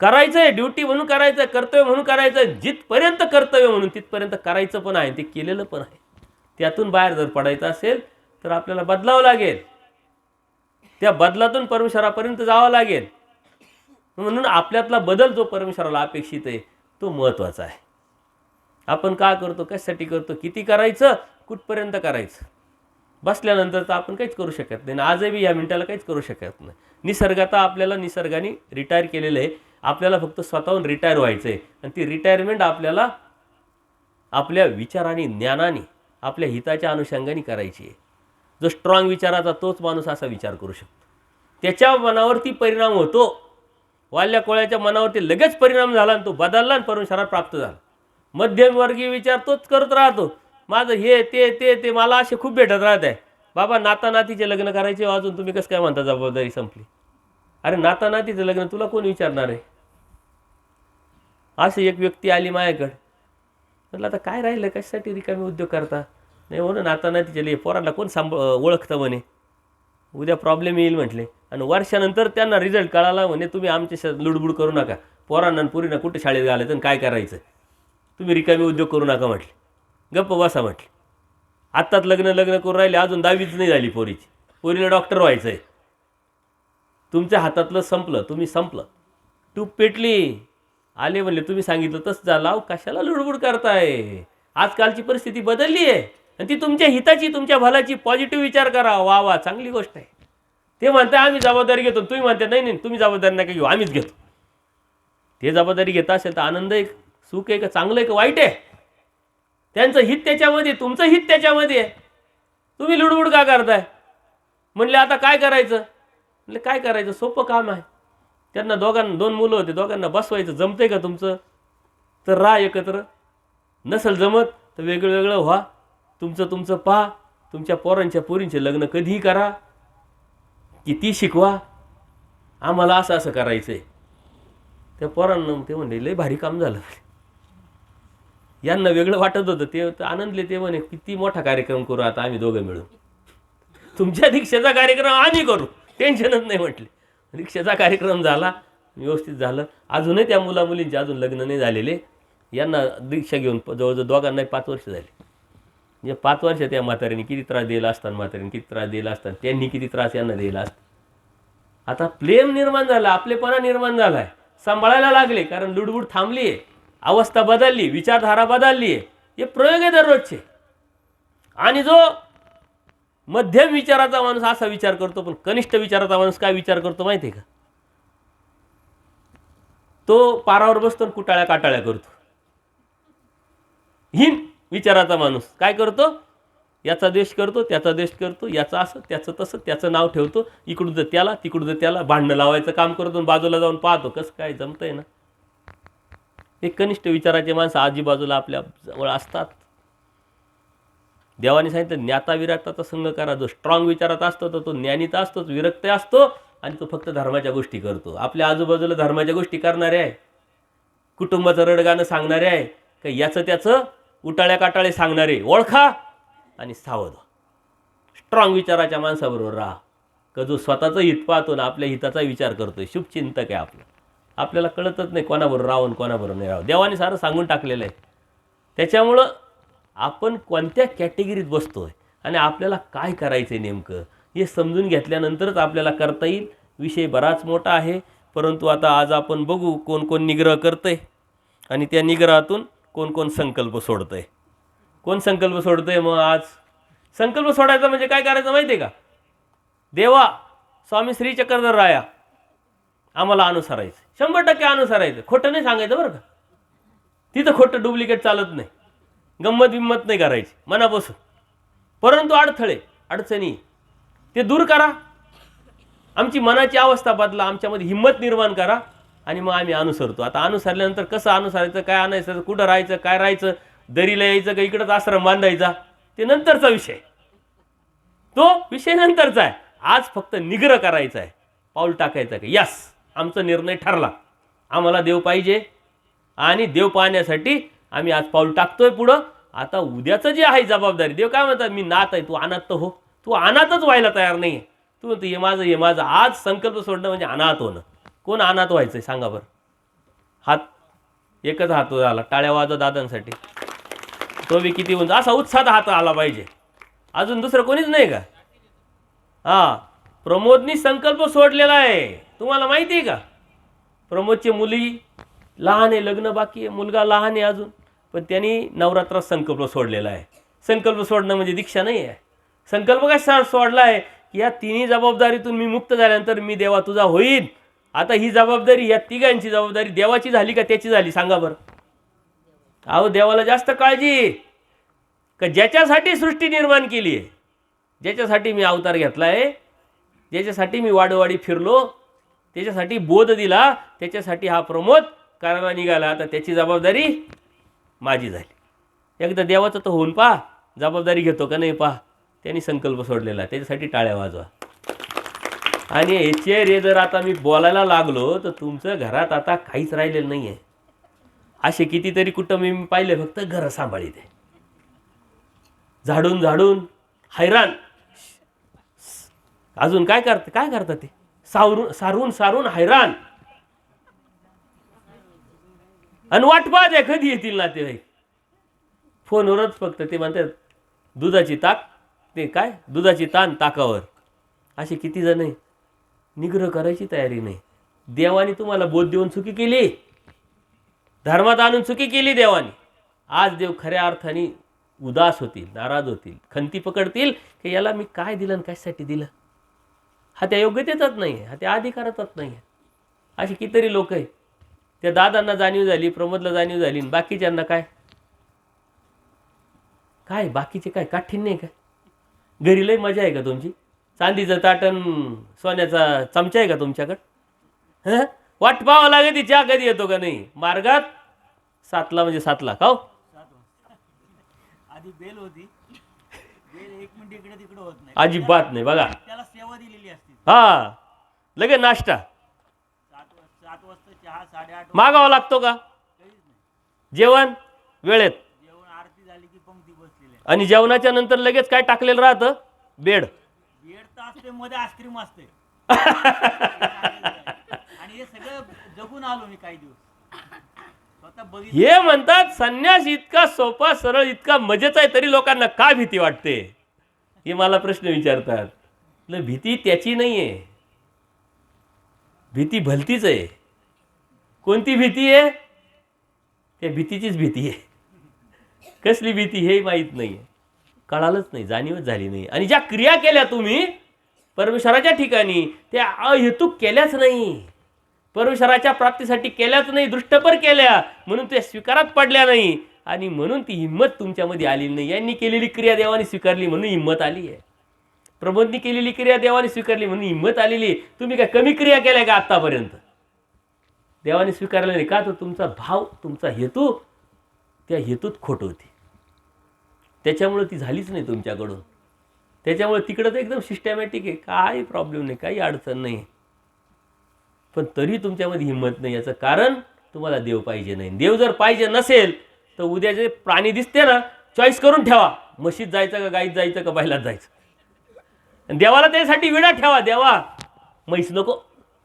करायचंय, ड्युटी म्हणून करायचं, कर्तव्य म्हणून करायचं, जिथपर्यंत कर्तव्य म्हणून तिथपर्यंत करायचं पण आहे, ते केलेलं पण आहे. त्यातून बाहेर जर पडायचं असेल तर आपल्याला बदलावं लागेल, त्या बदलातून परमेश्वरापर्यंत जावं लागेल. म्हणून आपल्यातला बदल जो परमेश्वराला अपेक्षित आहे तो महत्त्वाचा आहे. आपण काय करतो, कशासाठी करतो, किती करायचं, कुठपर्यंत करायचं, बसल्यानंतर तर आपण काहीच करू शकत नाही. आजही या मिनिटाला काहीच करू शकत नाही. निसर्गात आपल्याला निसर्गाने रिटायर केलेलं आहे, आपल्याला फक्त स्वतःहून रिटायर व्हायचं आहे. आणि ती रिटायरमेंट आपल्याला आपल्या विचाराने, ज्ञानाने, आपल्या हिताच्या अनुषंगाने करायची आहे. जो स्ट्रॉंग विचाराचा तोच माणूस असा विचार करू शकतो, त्याच्या मनावरती परिणाम होतो. वाल्या कोळ्याच्या मनावरती लगेच परिणाम झाला आणि तो बदलला आणि परमेश्वराला प्राप्त झाला. मध्यमवर्गीय विचार तोच करत राहतो, माझं हे ते ते ते मला असे खूप भेटत राहत आहे. बाबा नाता नातीचे लग्न करायचे, अजून तुम्ही कसं काय म्हणता जबाबदारी संपली? अरे नाता नातीचं लग्न तुला कोण विचारणार आहे? अशी एक व्यक्ती आली माझ्याकडे, म्हटलं आता काय राहिलं, कशासाठी रिकामी उद्योग करता? नाही म्हणून नाता नातीचे पोरांना कोण ओळखतं म्हणे, उद्या प्रॉब्लेम येईल म्हटले. आणि वर्षानंतर त्यांना रिझल्ट कळाला, म्हणे तुम्ही आमच्या लुडबुड करू नका, पोरांना पुरीना कुठे शाळेत घालायचं आणि काय करायचं, तुम्ही रिकामी उद्योग करू नका म्हटले, गप्प बसा म्हटले. आत्ताच लग्न करून राहिले, अजून 10वीच नाही झाली पोरीची, पोरीला डॉक्टर व्हायचं आहे. तुमच्या हातातलं संपलं, तुम्ही संपलं, टूप पेटली. आले म्हणले तुम्ही सांगितलं तसं झालं, अहो कशाला लुडबुड करताय? आजकालची परिस्थिती बदलली आहे आणि ती तुमच्या हिताची, तुमच्या भलाची. पॉझिटिव्ह विचार करा, वा वा चांगली गोष्ट आहे. ते म्हणता आम्ही जबाबदारी घेतो, तुम्ही म्हणता नाही नाही तुम्ही जबाबदारी नका घेऊ, आम्हीच घेतो. ते जबाबदारी घेता असेल तर आनंद आहे, सुख आहे का, चांगलं आहे का वाईट आहे? त्यांचं हित त्याच्यामध्ये, तुमचं हित त्याच्यामध्ये आहे, तुम्ही लुडबुड का करताय? म्हणले आता काय करायचं? म्हणले काय करायचं, सोपं काम आहे. त्यांना दोन मुलं होते, दोघांना बसवायचं. जमतंय का तुमचं? तर राहा एकत्र, नसेल जमत तर वेगळं वेगळं व्हा, तुमचं पहा, तुमच्या पोरांच्या पोरींचे लग्न कधीही करा, किती शिकवा, आम्हाला असं असं करायचं आहे. त्या पोरांना ते म्हणले लय भारी काम झालं, यांना वेगळं वाटत होतं. ते आनंदले, ते म्हणे किती मोठा कार्यक्रम करू आता आम्ही दोघं मिळून, तुमच्या दीक्षेचा कार्यक्रम आम्ही करू, टेन्शनच नाही म्हटले. दीक्षेचा कार्यक्रम झाला, व्यवस्थित झालं. अजूनही त्या मुलामुलींचे अजून लग्न नाही झालेले. यांना दीक्षा घेऊन जवळजवळ दोघांनाही 5 वर्ष झाली. म्हणजे 5 वर्ष त्या म्हातारीने किती त्रास दिला असताना, म्हातारीने किती त्रास दिला असताना, त्यांनी किती त्रास यांना दिला असता. आता प्रेम निर्माण झाला, आपलेपणा निर्माण झाला आहे, सांभाळायला लागले, कारण लुडबुड थांबली आहे, अवस्था बदलली, विचारधारा बदलली आहे. हे प्रयोग आहे दररोजचे. आणि जो मध्यम विचाराचा माणूस असा विचार करतो, पण कनिष्ठ विचाराचा माणूस काय विचार करतो माहिती आहे का? तो पारावर बसतो आणि कुटाळ्या काटाळ्या करतो. हीन विचाराचा माणूस काय करतो? याचा द्वेष करतो, त्याचा द्वेष करतो, याचा असं त्याचं तसं, त्याचं नाव ठेवतो, इकडून त्याला तिकडून त्याला भांडणं लावायचं काम करतो, बाजूला जाऊन पाहतो कसं काय जमतंय ना. एक कनिष्ठ विचाराचे माणसं आजूबाजूला आपल्या जवळ असतात. देवाने सांगितलं ज्ञाता विरक्ताचा संग करा. जो स्ट्रॉंग विचारात असतो तो ज्ञानीचा असतोच, विरक्त असतो, आणि तो फक्त धर्माच्या गोष्टी करतो. आपल्या आजूबाजूला धर्माच्या गोष्टी करणारे आहे, कुटुंबाचं रडगाणं सांगणारे आहे, का याचं त्याचं उटाळ्या काटाळे सांगणारे ओळखा आणि सावध. स्ट्रॉंग विचाराच्या माणसाबरोबर राहा, का जो स्वतःचं हित पाहतो ना, आपल्या हिताचा विचार करतोय, शुभचिंतक आहे आपलं. आपल्याला कळतच नाही कोणाबरोबर राहून कोणाबरोबर नाही राहावं. देवाने सारं सांगून टाकलेलं आहे. त्याच्यामुळं आपण कोणत्या कॅटेगरीत बसतोय आणि आपल्याला काय करायचं आहे नेमकं हे समजून घेतल्यानंतरच आपल्याला करता येईल. विषय बराच मोठा आहे, परंतु आता आज आपण बघू कोण कोण निग्रह करतंय आणि त्या निग्रहातून कोण कोण संकल्प सोडतंय. कोण संकल्प सोडतंय? मग आज संकल्प सोडायचा म्हणजे काय करायचं माहिती आहे का? देवा, स्वामी श्री चक्रधर राया, आम्हाला अनुसरायचं, 100% अनुसरायचं, खोटं नाही सांगायचं बरं का. तिथं खोटं डुप्लिकेट चालत नाही, गंमत बिंमत नाही करायची मनापासून. परंतु अडथळे अडचणी ते दूर करा, आमची मनाची अवस्था बदला, आमच्यामध्ये हिंमत निर्माण करा, आणि मग आम्ही अनुसरतो. आता अनुसरल्यानंतर कसं अनुसरायचं, काय आणायचं, कुठं राहायचं, काय राहायचं, दरीला यायचं का इकडंच आश्रम बांधायचा, ते नंतरचा विषय, तो विषय नंतरचा आहे. आज फक्त निग्रह करायचा आहे, पाऊल टाकायचं आहे. यस, आमचा निर्णय ठरला, आम्हाला देव पाहिजे आणि देव पाहण्यासाठी आम्ही आज पाऊल टाकतोय पुढं. आता उद्याचं जे आहे जबाबदारी, देव काय म्हणतात, मी नात आहे, तू अनाथ तर हो. तू अनाथच व्हायला तयार नाही आहे, तू म्हणतो हे माझं हे माझं. आज संकल्प सोडणं म्हणजे अनाथ होणं. कोण अनाथ व्हायचं सांगा बरं? हात एकच हात आला, टाळ्या वाजव दादांसाठी. तो बी किती म्हणजे असा उत्साहात हात आला पाहिजे, अजून दुसरं कोणीच नाही का? हां, प्रमोदनी संकल्प सोडलेला आहे. तुम्हाला माहिती आहे का? प्रमोदची मुली लहान आहे, लग्न बाकी आहे, मुलगा लहान आहे अजून, पण त्यांनी नवरात्रात संकल्प सोडलेला आहे. संकल्प सोडणं म्हणजे दीक्षा नाही आहे. संकल्प कसा सोडला आहे की या तिन्ही जबाबदारीतून मी मुक्त झाल्यानंतर मी देवा तुझा होईन. आता ही जबाबदारी, या तिघांची जबाबदारी देवाची झाली का त्याची झाली सांगा बरं? अहो, देवाला जास्त काळजी का ज्याच्यासाठी सृष्टी निर्माण केली आहे, ज्याच्यासाठी मी अवतार घेतला आहे, ज्याच्यासाठी मी वाडोवाडी फिरलो, त्याच्यासाठी बोध दिला, त्याच्यासाठी हा प्रमोद करायला निघाला. आता त्याची जबाबदारी माझी झाली. एकदा देवाचं तर होऊन पहा, जबाबदारी घेतो का नाही पहा. त्यांनी संकल्प सोडलेला, त्याच्यासाठी टाळ्या वाजवा. आणि हे जर आता मी बोलायला लागलो तर तुमचं घरात आता काहीच राहिलेलं नाही आहे. असे कितीतरी कुटुंब मी पाहिले फक्त घरं सांभाळीत आहे, झाडून झाडून हैराण. अजून काय करतात ते सारून सारून हैराण. आणि वाट पाहत आहे कधी येतील नातेवाईक. फोनवरच फक्त ते म्हणतात दुधाची ताक, ते काय दुधाची ताण ताकावर. असे किती जण आहे. निग्रह करायची तयारी नाही. देवाने तुम्हाला बोध देऊन चुकी केली, धर्मात आणून चुकी केली देवाने. आज देव खऱ्या अर्थाने उदास होतील, नाराज होतील, खंती पकडतील की याला मी काय दिलं आणि कशासाठी दिलं. हा त्या योग्यतेचाच नाही आहे, हा त्या अधिकाराचाच नाही आहे. असे कितीतरी लोक आहे. त्या दादांना जाणीव झाली, प्रमोदला जाणीव झाली, बाकीच्यांना काय काय बाकीचे काय काठीण नाही का? घरी लई मजा आहे का तुमची? चांदीचं ताटण सोन्याचा चमचा आहे का तुमच्याकडं? हां, वाट पाहावं लागेल चहा कधी येतो का नाही. मार्गात 7ला म्हणजे 7ला का हो? आधी बेल होती, बेल 1 मिनिट इकडे तिकडे होत नाही, अजिबात नाही बघा. त्याला सेवा दिलेली असते. हा, लगे नाश्ता 7 वाजता चहा, 8:30 मागावा लागतो का? जेवण वेळेत, आणि जेवणाच्या नंतर लगेच काय टाकलेलं राहतं? बेड. बेड तर असते, मध्ये आईस्क्रीम असते. आणि हे सगळं जगून आलो मी काही दिवस, स्वतः बघितलं. हे म्हणतात संन्यास इतका सोपा सरळ इतका मजेचा आहे, तरी लोकांना का भीती वाटते? हे मला प्रश्न विचारतात. भीती त्याची नाही आहे, भीती भलतीच आहे. कोणती भीती आहे? त्या भीतीचीच भीती आहे. कसली भीती हे माहीत नाही आहे, कळालंच नाही, जाणीवच झाली नाही. आणि ज्या क्रिया केल्या तुम्ही परमेश्वराच्या ठिकाणी, त्या अहेतुक केल्याच नाही, परमेश्वराच्या प्राप्तीसाठी केल्याच नाही, दृष्टपर केल्या, म्हणून त्या स्वीकारात पडल्या नाही, आणि म्हणून ती हिंमत तुमच्यामध्ये आलेली नाही. यांनी केलेली क्रिया देवाने स्वीकारली म्हणून हिंमत आली आहे. प्रबोधनी केलेली क्रिया देवाने स्वीकारली म्हणून हिंमत आलेली. तुम्ही काय कमी क्रिया केल्या का आत्तापर्यंत? देवाने स्वीकारलं नाही का? तर तुमचा भाव, तुमचा हेतू त्या हेतूत खोट होती, त्याच्यामुळे ती झालीच नाही तुमच्याकडून. त्याच्यामुळे तिकडं तर एकदम सिस्टमॅटिक आहे, काही प्रॉब्लेम नाही, काही अडचण नाही, पण तरी तुमच्यामध्ये हिंमत नाही. याचं कारण तुम्हाला देव पाहिजे नाही. देव जर पाहिजे नसेल तर उद्या जे प्राणी दिसते ना, चॉईस करून ठेवा, म्हशीत जायचं का गाईत जायचं का बैलात जायचं. आणि देवाला त्यासाठी विडा ठेवा, देवा म्हैस नको,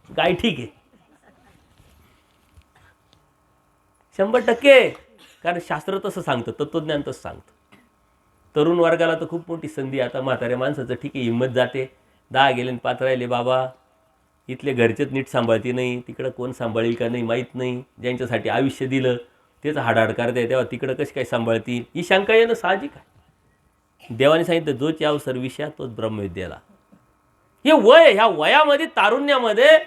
गाय ठीक आहे. 100%. कारण शास्त्र तसं सांगतं, तत्वज्ञान तसं सांगतं. तरुण वर्गाला तर खूप मोठी संधी. आता म्हाताऱ्या माणसाचं ठीक आहे, हिंमत जाते, 10 गेले आणि 5 राहिले. बाबा इथले घरचेच नीट सांभाळती नाही, तिकडं कोण सांभाळील का नाही माहीत नाही. ज्यांच्यासाठी आयुष्य दिलं तेच हाडाड करते, तेव्हा तिकडं कशी काय सांभाळती, ही शंका येणं साहजिक आहे. देवाने सांगितलं, जोच याव सर्विष्या तोच ब्रह्मविद्याला. हे वय, ह्या वयामध्ये, तारुण्यामध्ये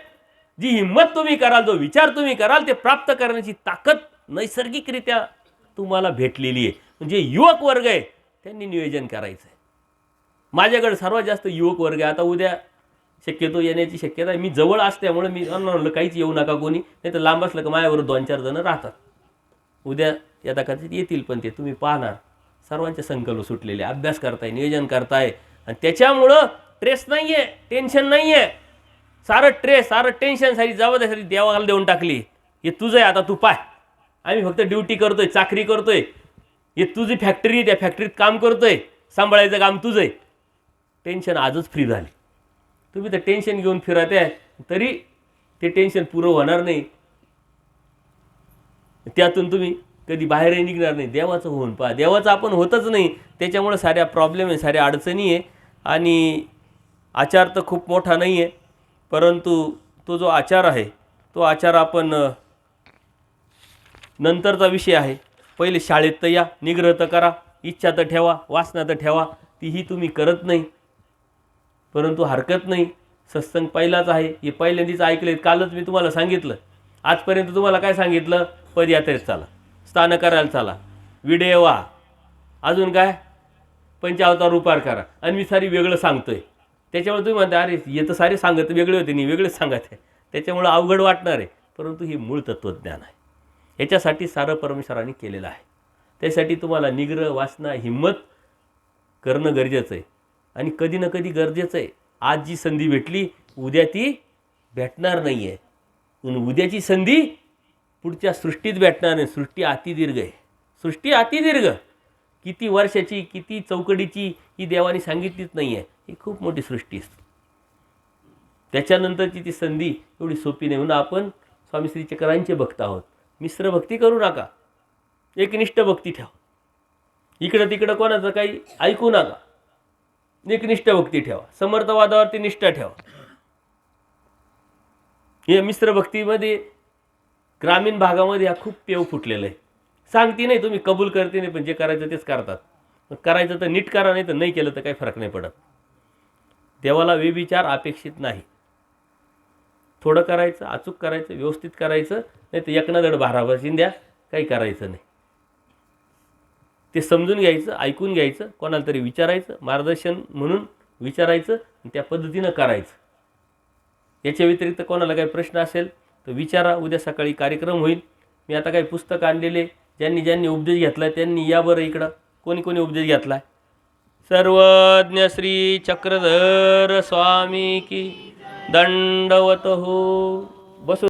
जी हिंमत तुम्ही कराल, जो विचार तुम्ही कराल, ते प्राप्त करण्याची ताकद नैसर्गिकरित्या तुम्हाला भेटलेली आहे. म्हणजे युवक वर्ग आहे, त्यांनी नियोजन करायचं आहे. माझ्याकडे सर्वात जास्त युवक वर्ग आहे. आता उद्या शक्यतो येण्याची शक्यता आहे. मी जवळ असल्यामुळे मी म्हणलं काहीच येऊ नका कोणी, नाही तर लांब असलं का माझ्याबरोबर 2-4 जण राहतात. उद्या यदा कदाचित येतील, पण ते तुम्ही पाहणार सर्वांचे संकल्प सुटलेले, अभ्यास करताय, नियोजन करताय, आणि त्याच्यामुळं ट्रेस नाही आहे, टेन्शन नाही आहे. सारं ट्रेस, सारं टेन्शन, सारी जबाबदारी देवाला देऊन टाकली. हे तुझं आहे, आता तू पाय, आम्ही फक्त ड्युटी करतोय, चाकरी करतोय. हे तुझी फॅक्टरी, त्या फॅक्टरीत काम करतोय, सांभाळायचं काम तुझं आहे. टेन्शन आजच फ्री झाली. तुम्ही तर टेन्शन घेऊन फिरत आहे, तरी ते टेन्शन पुरं होणार नाही, त्यातून तुम्ही कधी बाहेरही निघणार नाही. देवाचं होऊन पहा, देवाचं आपण होतच नाही. त्याच्यामुळे साऱ्या प्रॉब्लेम आहे, साऱ्या अडचणी आहे. आणि आचार तर खूप मोठा नाही आहे, परंतु तो जो आचार आहे, तो आचार आपण नंतरचा विषय आहे. पहिले शाळेत तर या, निग्रह तर करा, इच्छा तर ठेवा, वासना तर ठेवा, तीही तुम्ही करत नाही. परंतु हरकत नाही, सत्संग पहिलाच आहे, हे पहिल्यांदाच ऐकले. कालच मी तुम्हाला सांगितलं, आजपर्यंत तुम्हाला काय सांगितलं? पदयात्रेत चाला, स्नान करायला चाला, विडे व्हा, अजून काय पंचावतार उपार करा, आणि मी सारी वेगळं सांगतोय. त्याच्यामुळे तुम्ही म्हणता, अरे हे तर सारे सांगत वेगळे होते, नाही वेगळेच सांगत आहे, त्याच्यामुळं अवघड वाटणार आहे. परंतु हे मूळ तत्त्वज्ञान आहे. याच्यासाठी सारं परमेश्वराने केलेलं आहे. त्यासाठी तुम्हाला निग्रह, वासना, हिंमत करणं गरजेचं आहे. आणि कधी ना कधी गरजेचं आहे. आज जी संधी भेटली, उद्या ती भेटणार नाही आहे. पण उद्याची संधी पुढच्या सृष्टीत भेटणार नाही. सृष्टी अतिदीर्घ आहे, सृष्टी अतिदीर्घ. किती वर्षाची, किती चौकडीची, ही देवाने सांगितलीच नाही आहे. ही खूप मोठी सृष्टी असते. त्याच्यानंतरची ती संधी एवढी सोपी नाही. म्हणून आपण स्वामी श्री चक्रांचे भक्त आहोत. मिश्र भक्ती करू नका, एकनिष्ठ भक्ती ठेवा. इकडं तिकडं कोणाचं काही ऐकू नका, एकनिष्ठ भक्ती ठेवा, समर्थवादावरती निष्ठा ठेवा. हे मिश्र भक्तीमध्ये ग्रामीण भागामध्ये हा खूप पेव फुटलेला आहे. सांगती नाही, तुम्ही कबूल करते नाही, पण जे करायचं तेच करतात. करायचं तर नीट करा, नाही तर नाही केलं तर काही फरक नाही पडत. देवाला व्यभिचार अपेक्षित नाही. थोडं करायचं, अचूक करायचं, व्यवस्थित करायचं, नाही तर एकनादड भाराभाशीन द्या, काही करायचं नाही. ते समजून घ्यायचं, ऐकून घ्यायचं, कोणाला तरी विचारायचं, मार्गदर्शन म्हणून विचारायचं, आणि त्या पद्धतीनं करायचं. याच्या व्यतिरिक्त कोणाला काही प्रश्न असेल तर विचारा. उद्या सकाळी कार्यक्रम होईल. मी आता काही पुस्तक आणलेले, ज्यांनी उपदेश घेतला त्यांनी या बरं इकडं. कोणी कोणी उपदेश घेतला? सर्वज्ञ श्री चक्रधर स्वामी की दंडवत हो. बसू.